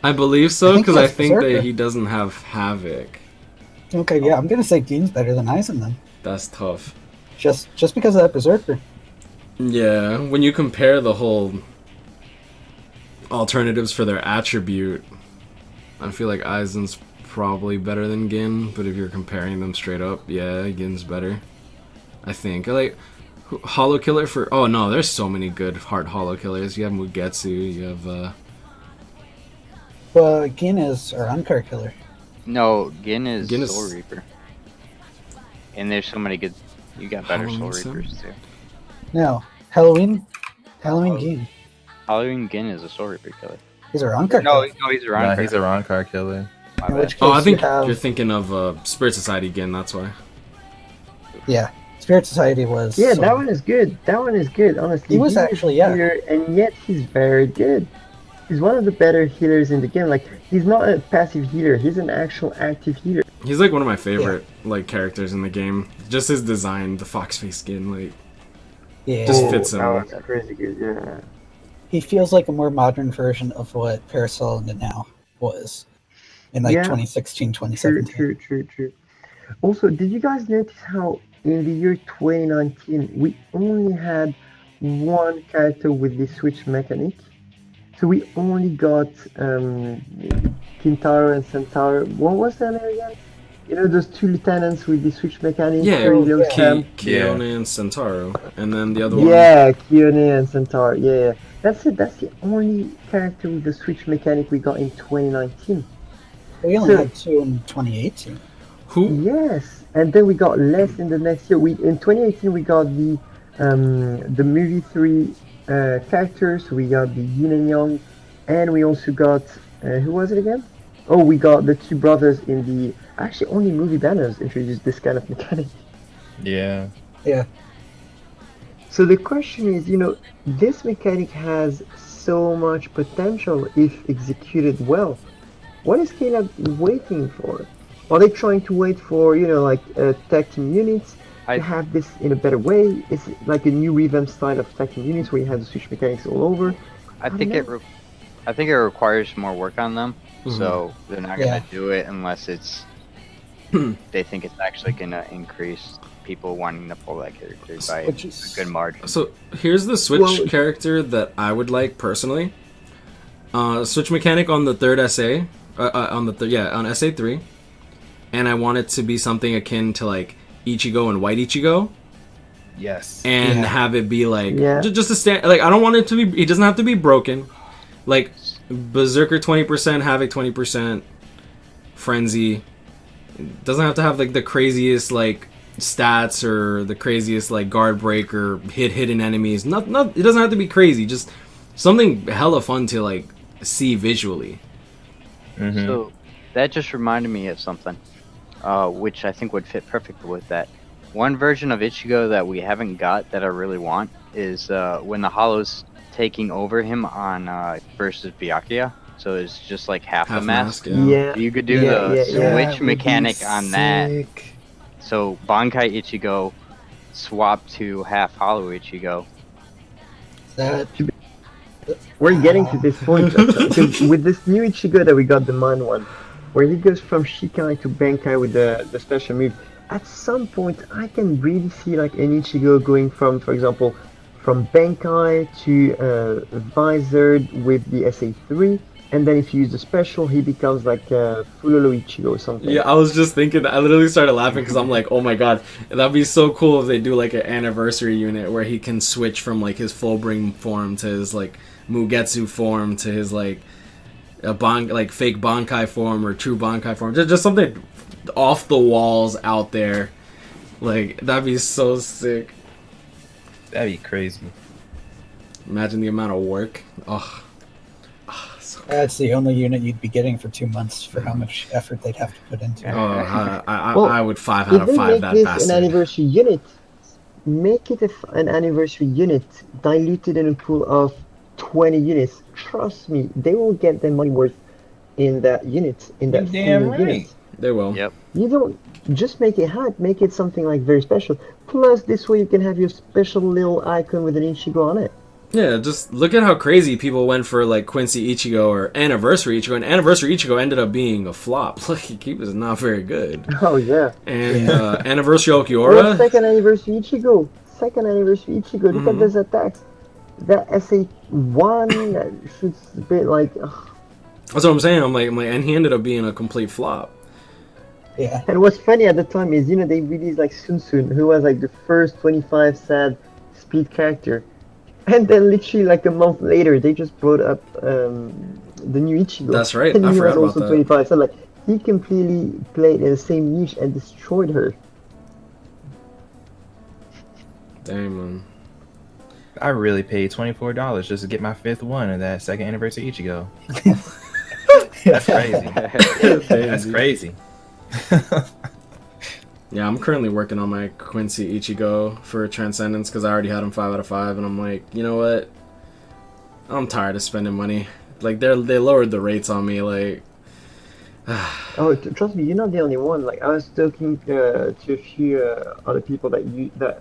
I believe so I think because I that's think Berserker. that he doesn't have Havoc. Okay, yeah, I'm gonna say Geen's better than Aizen then. That's tough. Just because of that Berserker. Yeah, when you compare the whole alternatives for their attribute, I feel like Aizen's probably better than Gin, but if you're comparing them straight up, yeah, Gin's better. I think. Like, Hollow Killer for... Oh no, there's so many good hard Hollow Killers. You have Mugetsu, you have... Well, Geen is our Ankar killer. No, Gin is Gin is- Soul Reaper. And there's so many good. You got better Soul Halloween Sun? Reapers too. No, Halloween Geen. Halloween Gin is a Soul Reaper killer. He's our Ankar No, killer. no, he's a Nah, Ron. he's a Rancor killer. My In bad. which case Oh, I think you have, you're thinking of Spirit Society again, that's why. yeah, Spirit Society was. Yeah, so- that one is good. That one is good, honestly. He was He's a actually, yeah. healer, and yet he's very good. He's one of the better healers in the game. Like, he's not a passive healer. He's an actual active healer. He's like one of my favorite like characters in the game. Just his design, the fox face skin, like Yeah, just fits him. Oh, that's crazy good. Yeah. he feels like a more modern version of what Parasol and Now was in like Yeah. 2016, True, 2017. true. Also, did you guys notice how in the year 2019 we only had one character with the switch mechanic? So we only got Kintaro and Centauro. What was their name again? You know, those two lieutenants with the switch mechanic? Yeah, very low stamp? Kione and Centauro, and then the other one. Yeah, Kione and Centaur. Yeah, that's it. That's the only character with the switch mechanic we got in 2019. We only So- had two in 2018. Who? Yes, and then we got less in the next year. We in 2018 we got the movie 3 characters. We got the Yin and Yang, and we also got who was it again? Oh, we got the two brothers in the actually only movie banners introduced this kind of mechanic. Yeah. So the question is, you know, this mechanic has so much potential if executed well. What is Caleb waiting for? Are they trying to wait for, you know, like tag team units I- to have this in a better way? Is it like a new revamp style of tag team units where you have the switch mechanics all over? I don't think know. I think it requires more work on them, Mhm. so they're not Yeah. gonna do it unless it's they think it's actually gonna increase people wanting to pull that character by Which a is- good margin. So here's the switch Well- character that I would like personally. Switch mechanic on the third SA, on SA3, and I want it to be something akin to like Ichigo and White Ichigo, Yes. and Yeah. have it be like Yeah. just a stand. Like I don't want it to be. It doesn't have to be broken. Like Berserker 20%, Havoc 20%, Frenzy. It doesn't have to have like the craziest like stats or the craziest like guard break or hidden enemies. Not it doesn't have to be crazy. Just something hella fun to like see visually. Mhm. So that just reminded me of something, which I think would fit perfectly with that. One version of Ichigo that we haven't got that I really want is when the Hollow's taking over him on versus Byakuya. So it's just like half the mask. Yeah. You could do Yeah, the yeah, yeah. switch mechanic on that. Sick. So Bankai Ichigo swap to half Hollow Ichigo. That We're getting to this point because with this new Ichigo that we got, the Mind one, where he goes from Shikai to Bankai with the special move. At some point, I can really see like an Ichigo going from, for example, from Bankai to Visored with the SA3, and then if you use the special, he becomes like Fulolo Ichigo or something. Yeah, I was just thinking. I literally started laughing because I'm like, oh my god, that'd be so cool if they do like an anniversary unit where he can switch from like his Fullbring form to his like Mugetsu form to his like fake Bankai form or true Bankai form. Just something off the walls out there. Like that'd be so sick. That'd be crazy. Imagine the amount of work. that's the only unit you'd be getting for 2 months for how much effort they'd have to put into it. I would 5 out If of they 5 make that this bastard. an anniversary unit, make it an anniversary unit, diluted in a pool of 20 units. Trust me, they will get their money worth in that unit, in that You're damn single right. unit. They will. Yep. You don't just make it hard, make it something like very special. Plus, this way you can have your special little icon with an Ichigo on it. Yeah, just look at how crazy people went for like Quincy Ichigo or Anniversary Ichigo, and Anniversary Ichigo ended up being a flop. Like, he was not very good. Oh yeah. And Anniversary Or Okiura, second anniversary Ichigo. Second anniversary Ichigo. Look at those attacks. That SA1 that shoots a bit like. Ugh. that's what I'm saying. I'm like, and he ended up being a complete flop. Yeah. And what's funny at the time is, you know, they released like Sun Sun, who was like the first 25 sad speed character. And then literally like a month later, they just brought up the new Ichigo. That's right, And I he forgot was about also that. 25. So like, he completely played in the same niche and destroyed her. Damn, man. I really paid $24 just to get my 5th one of that second anniversary Ichigo. That's crazy. That's crazy. Yeah, I'm currently working on my Quincy Ichigo for Transcendence because I already had him 5 out of 5, and I'm like, you know what? I'm tired of spending money. Like they lowered the rates on me. Like, Oh, trust me, you're not the only one. Like I was talking to a few other people that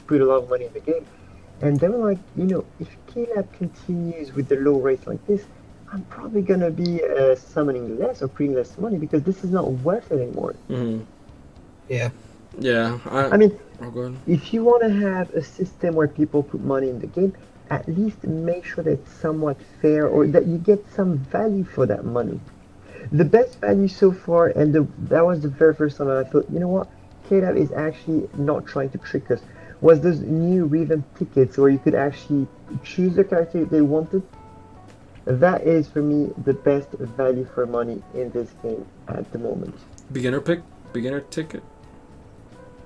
put a lot of money in the game, and they were like, you know, if KLab continues with the low rates like this, I'm probably gonna be summoning less or putting less money because this is not worth it anymore. Yeah. yeah. I mean, Oh, go ahead. if you want to have a system where people put money in the game, at least make sure that it's somewhat fair or that you get some value for that money. The best value so far, and that was the very first time that I thought, you know what, KLab is actually not trying to trick us, was those new revamped tickets where you could actually choose the character they wanted. That is, for me, the best value for money in this game at the moment. Beginner ticket.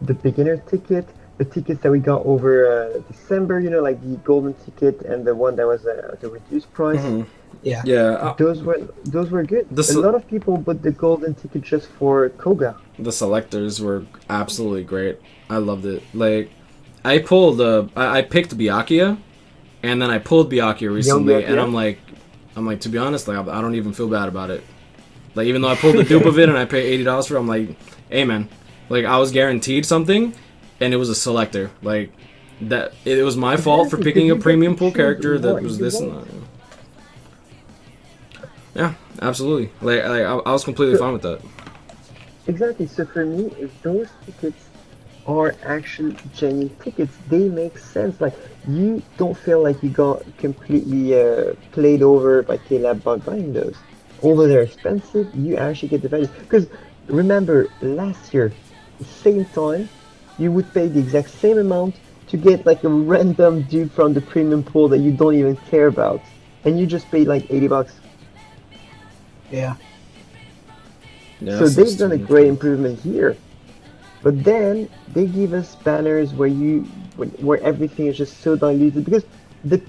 The beginner ticket, the tickets that we got over December, you know, like the golden ticket and the one that was at a reduced price. Yeah. Yeah. Those were good. The A lot of people bought the golden ticket just for Koga. The selectors were absolutely great. I loved it. Like, I picked Byakuya, and then I pulled Byakuya recently, Byakuya? and I'm like, to be honest, like I don't even feel bad about it. Like, even though I pulled the dupe of it and I paid $80 for it, I'm like, hey man, like I was guaranteed something, and it was a selector. Like that, it was my fault for Exactly, picking a 'cause you premium get to pool choose character that what was you this and want. that. Yeah, absolutely. Like I was completely fine with that. Exactly. So for me, if those tickets are actually genuine tickets, they make sense. Like you don't feel like you got completely played over by KLab by buying those. Although they're expensive, you actually get the value. Because remember last year, same time, you would pay the exact same amount to get like a random dude from the premium pool that you don't even care about, and you just paid like $80. Yeah. Yeah, So that's they've just done a too great much. improvement here. But then they give us banners where everything is just so diluted because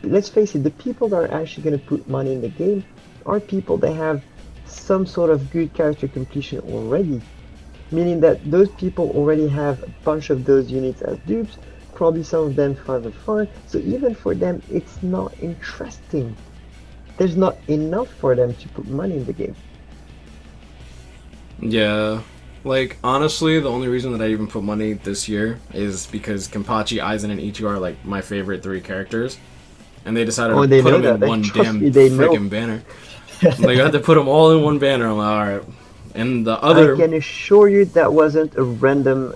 let's face it, the people that are actually going to put money in the game are people that have some sort of good character completion already, meaning that those people already have a bunch of those units as dupes, probably some of them 5 and 5. So even for them, it's not interesting. There's not enough for them to put money in the game. Yeah. Like, honestly, the only reason that I even put money this year is because Kenpachi, Aizen, and Ichigo are, like, my favorite 3 characters. And they decided Oh, to they put know them in that. one Trust damn me, they know. friggin' banner. Like, you had to put them all in one banner. I'm like, alright. And the I other... can assure you that wasn't a random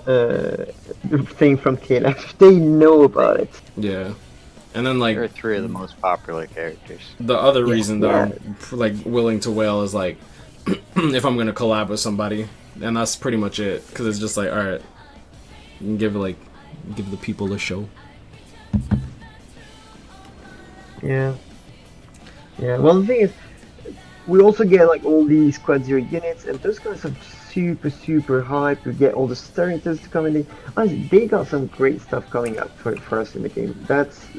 thing from KLF. They know about it. Yeah. And then, There are like, 3 of the most popular characters. the other Yeah. reason that Yeah. I'm, like, willing to whale is, like, if I'm gonna collab with somebody. And that's pretty much it. Because it's just like, alright. You can give, like, give the people a show. Yeah. Yeah. Well, the thing is, we also get like all these Squad Zero units, and those guys are super hype. We get all the Starringtons to come in. Honestly, they got some great stuff coming up for us in the game.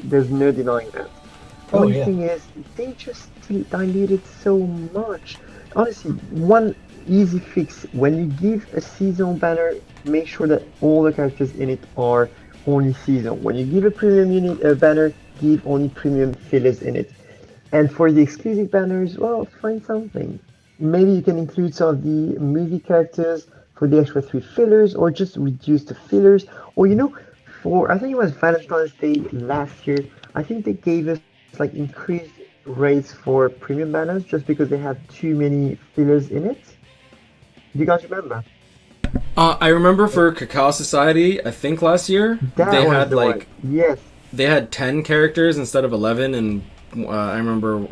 There's no denying that. Oh, Only yeah. thing is, they just diluted so much. Honestly, one easy fix: when you give a seasonal banner, make sure that all the characters in it are only seasonal. When you give a premium unit banner, give only premium fillers in it. And for the exclusive banners, well, find something. Maybe you can include some of the movie characters for the extra 3 fillers, or just reduce the fillers. Or for I think it was Valentine's Day last year, I think they gave us like increased rates for premium banners just because they had too many fillers in it. Do you guys remember? I remember for Cacao Society, I think last year, That they was had, the like... one. Yes. They had 10 characters instead of 11, and I remember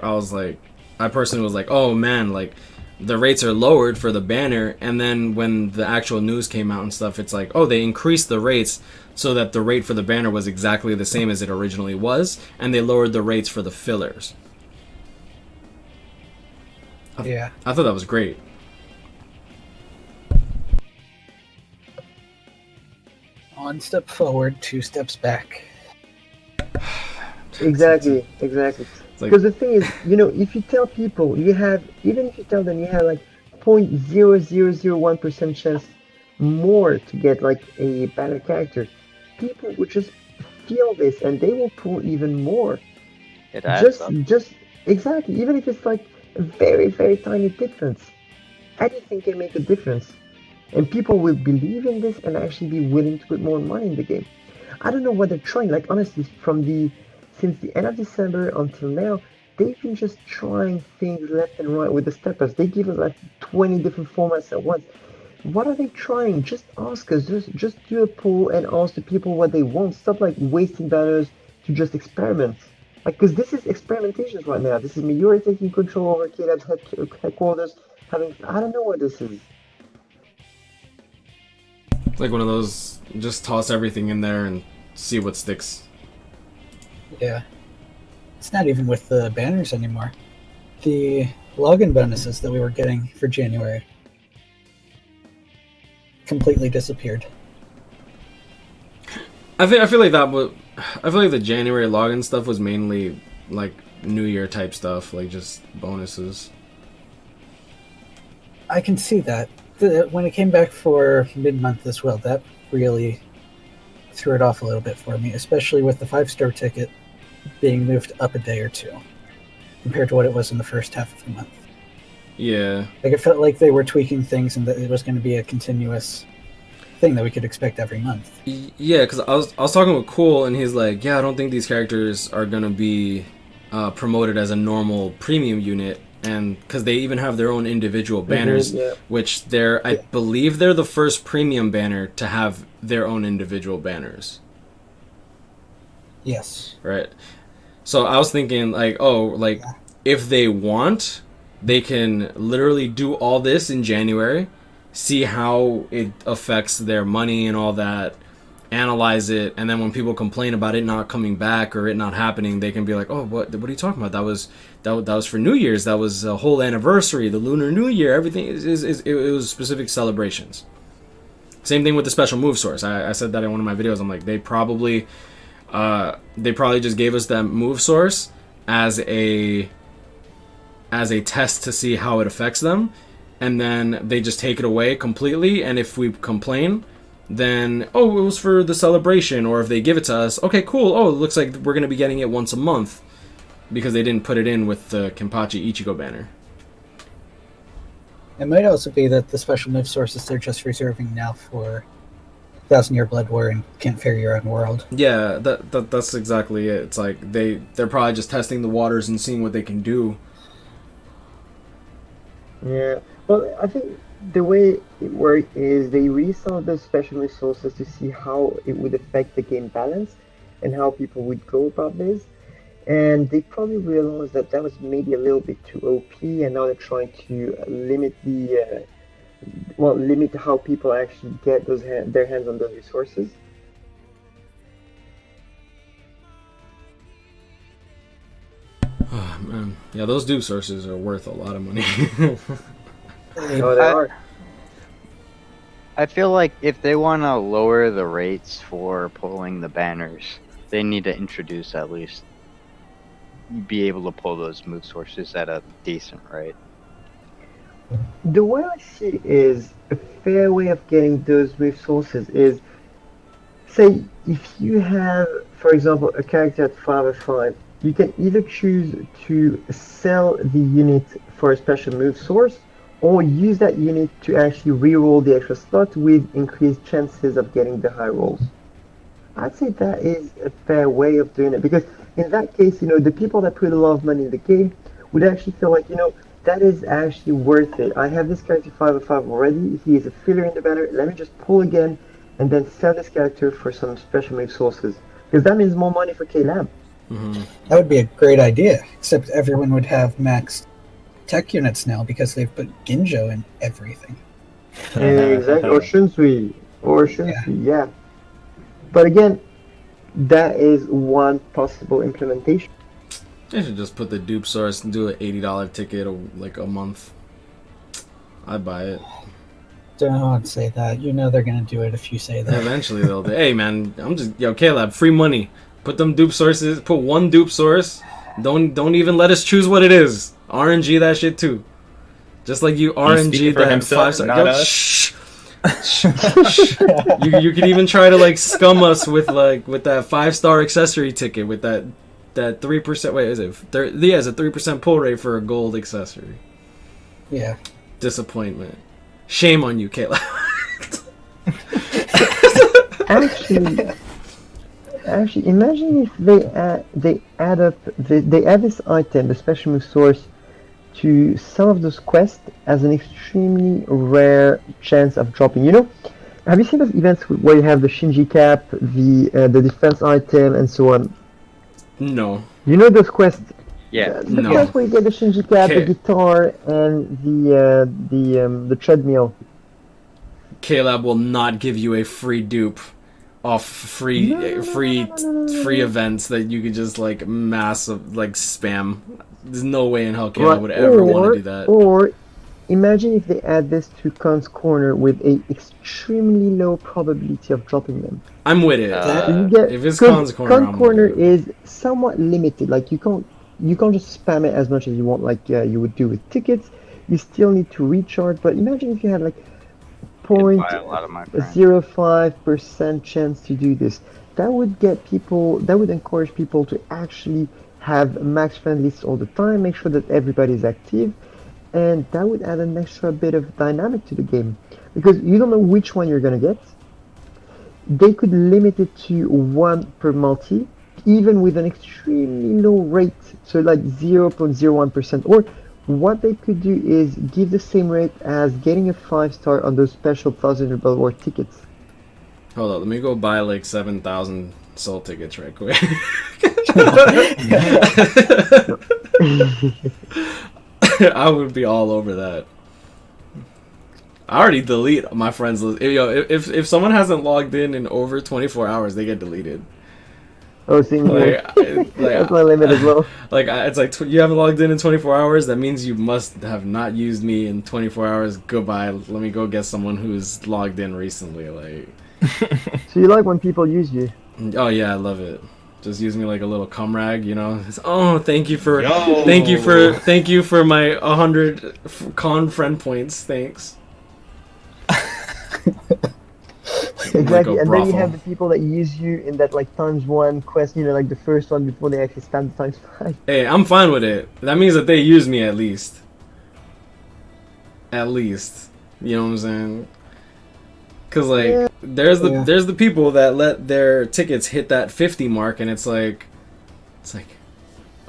I personally was like, oh man, like, the rates are lowered for the banner, and then when the actual news came out and stuff, it's like, oh, they increased the rates so that the rate for the banner was exactly the same as it originally was, and they lowered the rates for the fillers. Yeah. I thought that was great. One step forward, 2 steps back. Exactly. It's like, Because the thing is, if you tell people even if you tell them you have like 0.0001% chance more to get like a banner character, people would just feel this and they will pull even more. It adds up. Just exactly, even if it's like a very tiny difference, anything can make a difference. And people will believe in this and actually be willing to put more money in the game. I don't know what they're trying. Like honestly, since the end of December until now, they've been just trying things left and right with the step-ups. They give us like 20 different formats at once. What are they trying? Just ask us. Just do a poll and ask the people what they want. Stop like wasting banners to just experiment. Like, because this is experimentations right now. This is Miura taking control over KLab's headquarters. I don't know what this is. it's like one of those, just toss everything in there and see what sticks. Yeah. It's not even with the banners anymore. The login bonuses that we were getting for January completely disappeared. I feel like the January login stuff was mainly like New Year type stuff, like just bonuses. I can see that. When it came back for mid-month as well, that really threw it off a little bit for me, especially with the 5-star ticket being moved up a day or 2 compared to what it was in the first half of the month. Yeah. Like, it felt like they were tweaking things and that it was going to be a continuous thing that we could expect every month. Yeah, because I was talking with Cool, and he's like, yeah, I don't think these characters are gonna be promoted as a normal premium unit, and because they even have their own individual banners, yeah. which I believe they're the first premium banner to have their own individual banners. Yes. Right. So I was thinking, like, if they want, they can literally do all this in January, see how it affects their money and all that, analyze it, and then when people complain about it not coming back or it not happening, they can be like, oh, what are you talking about? That was for New Year's. That was a whole anniversary, the Lunar New Year. Everything it was specific celebrations. Same thing with the special move source. I said that in one of my videos. I'm like, they probably just gave us that move source as a test to see how it affects them, and then they just take it away completely. And if we complain, then, oh, it was for the celebration. Or if they give it to us, okay, cool. Oh, it looks like we're going to be getting it once a month because they didn't put it in with the Kenpachi Ichigo banner. It might also be that the special move sources they're just reserving now for Thousand Year Blood War and Can't Fare Your Own World. Yeah, that's exactly it. It's like they're probably just testing the waters and seeing what they can do. Yeah, well, I think the way it worked is they released some of those special resources to see how it would affect the game balance and how people would go about this. And they probably realized that that was maybe a little bit too OP, and now they're trying to limit limit how people actually get their hands on those resources. Oh, man. Yeah, those dupe sources are worth a lot of money. Oh, they are. I feel like if they want to lower the rates for pulling the banners, they need to introduce at least be able to pull those move sources at a decent rate. The way I see it is a fair way of getting those move sources is, say, if you have, for example, a character at 5/5, you can either choose to sell the unit for a special move source, or use that unit to actually re-roll the extra slot with increased chances of getting the high rolls. I'd say that is a fair way of doing it, because in that case, the people that put a lot of money in the game would actually feel like, that is actually worth it. I have this character 5/5 already, he is a filler in the banner, let me just pull again and then sell this character for some special move sources. Because that means more money for K-Lab. Mm-hmm. That would be a great idea, except everyone would have maxed tech units now because they've put Ginjo in everything. Exactly, or Shunsui, yeah. But again, that is one possible implementation. They should just put the dupe source and do an $80 ticket like a month. I'd buy it. Don't say that. They're gonna do it if you say that. Eventually they'll do. Hey man, K-Lab, free money. Put them dupe sources. Put one dupe source. Don't even let us choose what it is. RNG that shit too. Just like you RNG that himself, 5-star. not Yo, us. shh. You could even try to like scum us with that 5-star accessory ticket with that 3%. Wait, is it? It's a 3% pull rate for a gold accessory. Yeah. Disappointment. Shame on you, Kayla. Actually, imagine if they add this item, the special move source, to some of those quests as an extremely rare chance of dropping. Have you seen those events where you have the Shinji cap, the defense item, and so on? No. Those quests. Yeah. The No. quest where you get the Shinji cap, Okay. the guitar, and the treadmill. K-Lab will not give you a free dupe off free events that you could just like massive spam. There's no way in hell K-Lab would ever want to do that. Or imagine if they add this to Khan's Corner with a extremely low probability of dropping them. I'm with it. If it's Khan's Corner, Khan's Corner is somewhat limited. Like you can't just spam it as much as you want, like you would do with tickets. You still need to recharge. But imagine if you had like Buy a lot of my friends. 0.05% chance to do this. That would encourage people to actually have max friend lists all the time, make sure that everybody is active, and that would add an extra bit of dynamic to the game, because you don't know which one you're gonna get. They could limit it to 1 per multi, even with an extremely low rate, so like 0.01%, or what they could do is give the same rate as getting a 5-star on those special 1,000 Rebel War tickets. Hold on, let me go buy like 7,000 soul tickets right quick. I would be all over that. I already delete my friends list. If someone hasn't logged in over 24 hours, they get deleted. Oh, same here. That's my limit as well. Like it's like you haven't logged in 24 hours. That means you must have not used me in 24 hours. Goodbye. Let me go get someone who's logged in recently. Like, So you like when people use you? oh yeah, I love it. Just use me like a little cum rag, you know. It's, oh, thank you for my 100 con friend points. Thanks. Exactly, and then you have the people that use you in that like ×1 quest, like the first one before they actually stand the ×5. Hey, I'm fine with it. That means that they use me at least. At least, you know what I'm saying? Cause like there's the people that let their tickets hit that 50 mark, and it's like,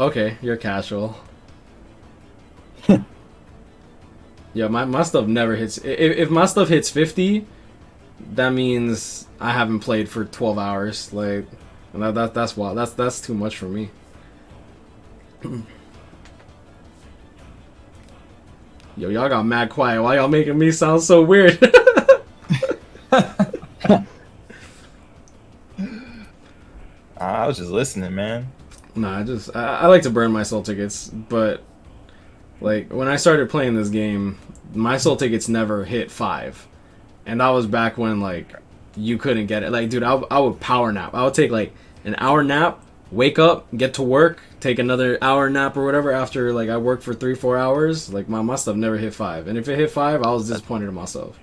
okay, you're casual. Yeah, my stuff never hits. If my stuff hits 50. That means I haven't played for 12 hours. Like, that's wild. That's too much for me. Yo, y'all got mad quiet. Why y'all making me sound so weird? I was just listening, man. Nah, I like to burn my soul tickets, but like when I started playing this game, my soul tickets never hit 5. And that was back when, like, you couldn't get it. Like, dude, I would power nap. I would take, like, an hour nap, wake up, get to work, take another hour nap or whatever after, like, I worked for 3-4 hours. Like, my stuff never hit 5. And if it hit 5, I was disappointed in myself.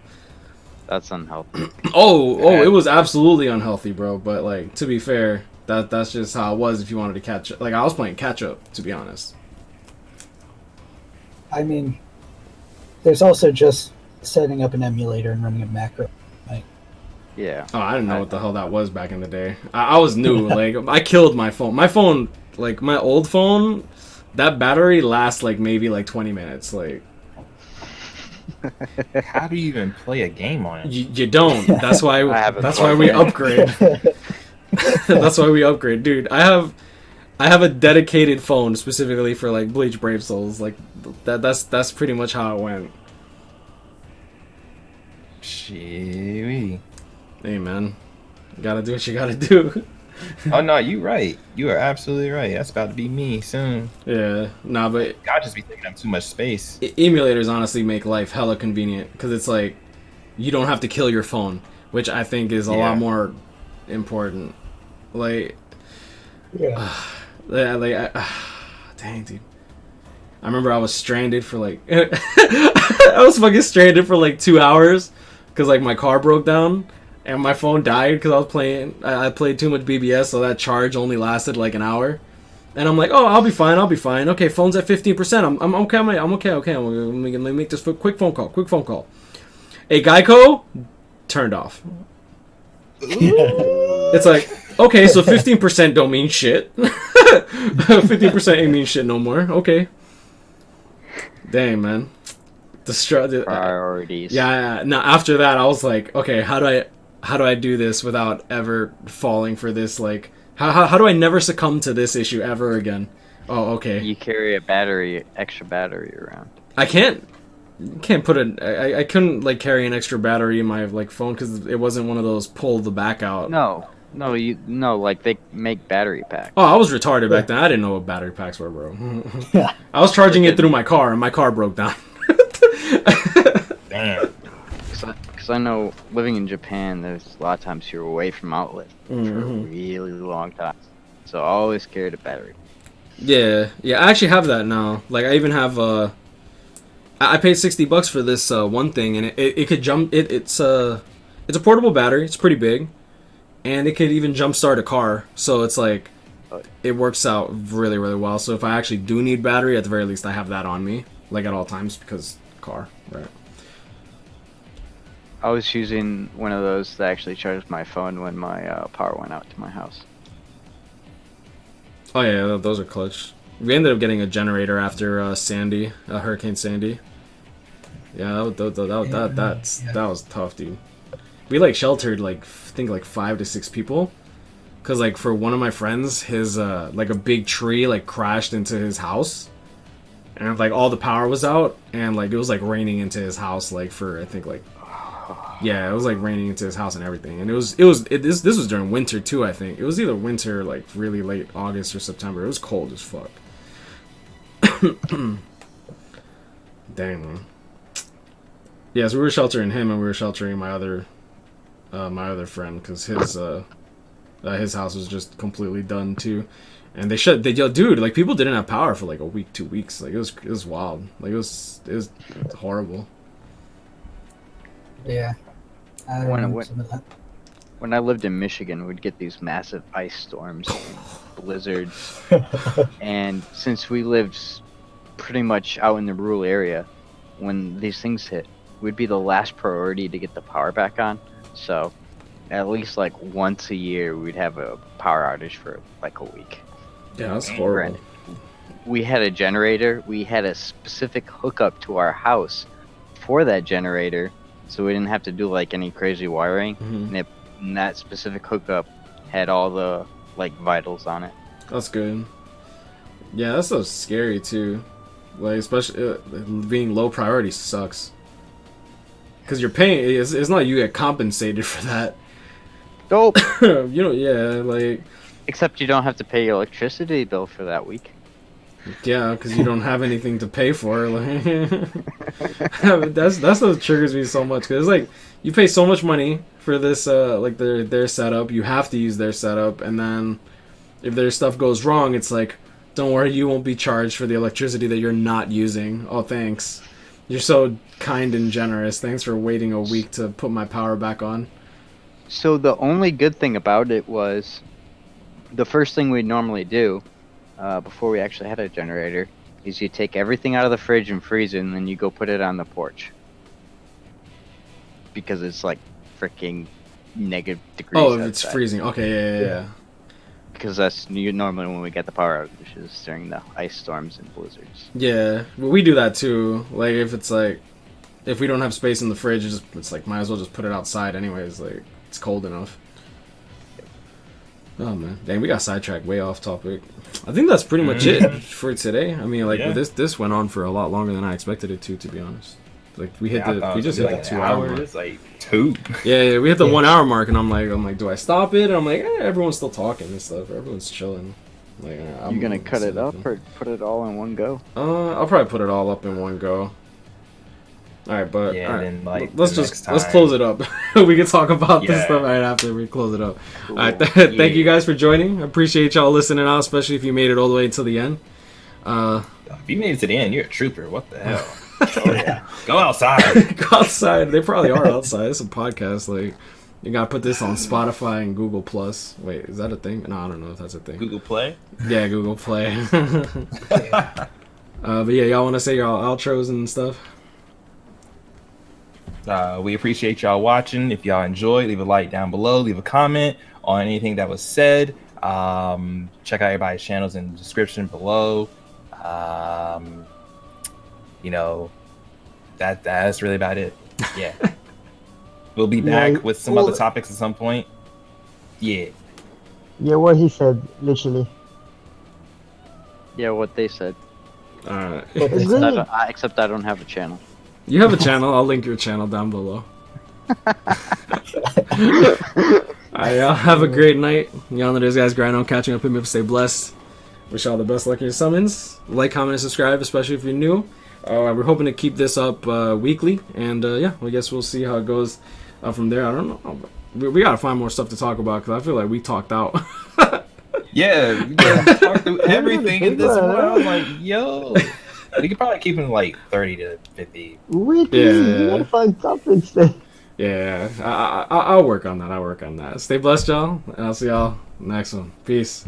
That's unhealthy. Oh, it was absolutely unhealthy, bro. But, like, to be fair, that's just how it was if you wanted to catch up. Like, I was playing catch-up, to be honest. I mean, there's also just setting up an emulator and running a macro. Like, Yeah. Oh, I didn't know what the hell that was back in the day. I was new. Like, I killed my phone. My phone, like, my old phone, that battery lasts, like, maybe, like, 20 minutes. Like, How do you even play a game on it? you don't. That's why That's why we upgrade. That's why we upgrade. Dude, I have a dedicated phone specifically for, like, Bleach Brave Souls. Like, that's pretty much how it went. Shee. Hey, man. You gotta do what you gotta do. Oh no, you right. You are absolutely right. That's about to be me soon. Yeah. Nah, but God just be taking up too much space. emulators honestly make life hella convenient because it's like you don't have to kill your phone, which I think is a lot more important. Like, dang, dude. I remember I was stranded for like I was fucking stranded for like 2 hours because like my car broke down and my phone died because I played too much BBS, so that charge only lasted like an hour. And I'm like, oh, I'll be fine. Okay, phone's at 15%. I'm okay. I'm okay. Let me make this quick phone call. Hey, Geico, turned off. It's like, okay, so 15% don't mean shit. 15% ain't mean shit no more. Okay. Dang, man. Priorities. Yeah. Now after that, I was like, okay, how do I do this without ever falling for this? Like, how do I never succumb to this issue ever again? Oh, okay. You carry extra battery around. I can't put I couldn't like carry an extra battery in my like phone because it wasn't one of those pull the back out. No, like they make battery packs. Oh, I was retarded back then. I didn't know what battery packs were, bro. I was charging it through my car, and my car broke down. Damn. Because I know living in Japan, there's a lot of times you're away from outlet for a really long time. So I always carried a battery. Yeah, I actually have that now. Like, I even have I paid $60 for this one thing, and it could jump. It's a portable battery. It's pretty big, and it could even jumpstart a car. So it's like it works out really, really well. So if I actually do need battery, at the very least, I have that on me, like at all times, because car, right? I was using one of those that actually charged my phone when my power went out to my house. Oh yeah, those are clutch. We ended up getting a generator after Hurricane Sandy. Yeah, that was tough, dude. We like sheltered like I think like 5 to 6 people, cause like for one of my friends, his like a big tree like crashed into his house, and like all the power was out, and like it was like raining into his house, like for I think like yeah, it was like raining into his house and everything, and this was during winter too. I think it was either winter like really late August or September. It was cold as fuck. Dang, man. Yeah, so we were sheltering him, and we were sheltering my other friend because his house was just completely done too, and dude, like people didn't have power for like a week, 2 weeks. Like it was wild. Like it was horrible. Yeah. I remember some of that. When I lived in Michigan, we'd get these massive ice storms and blizzards. And since we lived pretty much out in the rural area, when these things hit, we'd be the last priority to get the power back on. So at least like once a year, we'd have a power outage for like a week. Yeah, that's horrible. We had a generator. We had a specific hookup to our house for that generator, so we didn't have to do like any crazy wiring. Mm-hmm. And that specific hookup had all the like vitals on it. That's good. Yeah, that's so scary too. Like especially being low priority sucks. Cause you're paying. It's not you get compensated for that. Dope. Yeah, like. Except you don't have to pay your electricity bill for that week. Yeah, because you don't have anything to pay for. Like, that's what triggers me so much. Cause it's like you pay so much money for this, like their setup. You have to use their setup, and then if their stuff goes wrong, it's like, don't worry, you won't be charged for the electricity that you're not using. Oh, thanks. You're so kind and generous. Thanks for waiting a week to put my power back on. So the only good thing about it was the first thing we'd normally do before we actually had a generator is you take everything out of the fridge and freeze it, and then you go put it on the porch. Because it's like freaking negative degrees outside. It's freezing. Okay, yeah. Because that's normally when we get the power outages during the ice storms and blizzards. Yeah, well, we do that too. Like if it's like, if we don't have space in the fridge, it's like might as well just put it outside anyways. Like it's cold enough. Oh man, dang, we got sidetracked way off topic. I think that's pretty much it for today. I mean, like this went on for a lot longer than I expected it to be honest. Like we just hit the 2 hour mark. It's like 2. Yeah, we hit the 1 hour mark, and I'm like, do I stop it? And I'm like, everyone's still talking and stuff. Everyone's chilling. Like, you gonna cut it up or put it all in one go? I'll probably put it all up in one go. All right, but yeah, all right, then like let's close it up. We can talk about this stuff right after we close it up. Cool. All right, thank you guys for joining. I appreciate y'all listening out, especially if you made it all the way until the end. If you made it to the end, you're a trooper. What the hell? Oh yeah, go outside. Go outside. They probably are outside. It's a podcast. Like you gotta put this on Spotify and Google Plus. Wait, is that a thing? No, I don't know if that's a thing. Google Play. Yeah, Google Play. But yeah, y'all want to say your outros and stuff? We appreciate y'all watching. If y'all enjoyed, leave a like down below. Leave a comment on anything that was said. Check out everybody's channels in the description below. That's really about it. Yeah. We'll be back with some other topics at some point. Yeah. Yeah, what he said, literally. Yeah, what they said. Alright. Except I don't have a channel. You have a channel. I'll link your channel down below. Alright, y'all have a great night. Y'all know this guy's grind on catching up with me. Stay blessed. Wish y'all the best luck in your summons. Like, comment, and subscribe, especially if you're new. We're hoping to keep this up weekly, and yeah, I guess we'll see how it goes from there. I don't know. We gotta find more stuff to talk about because I feel like we talked out. Yeah, we gotta talk through everything in this one. I was like, yo, we could probably keep it like 30 to 50. We can find topics then. Yeah, I'll work on that. Stay blessed, y'all, and I'll see y'all next one. Peace.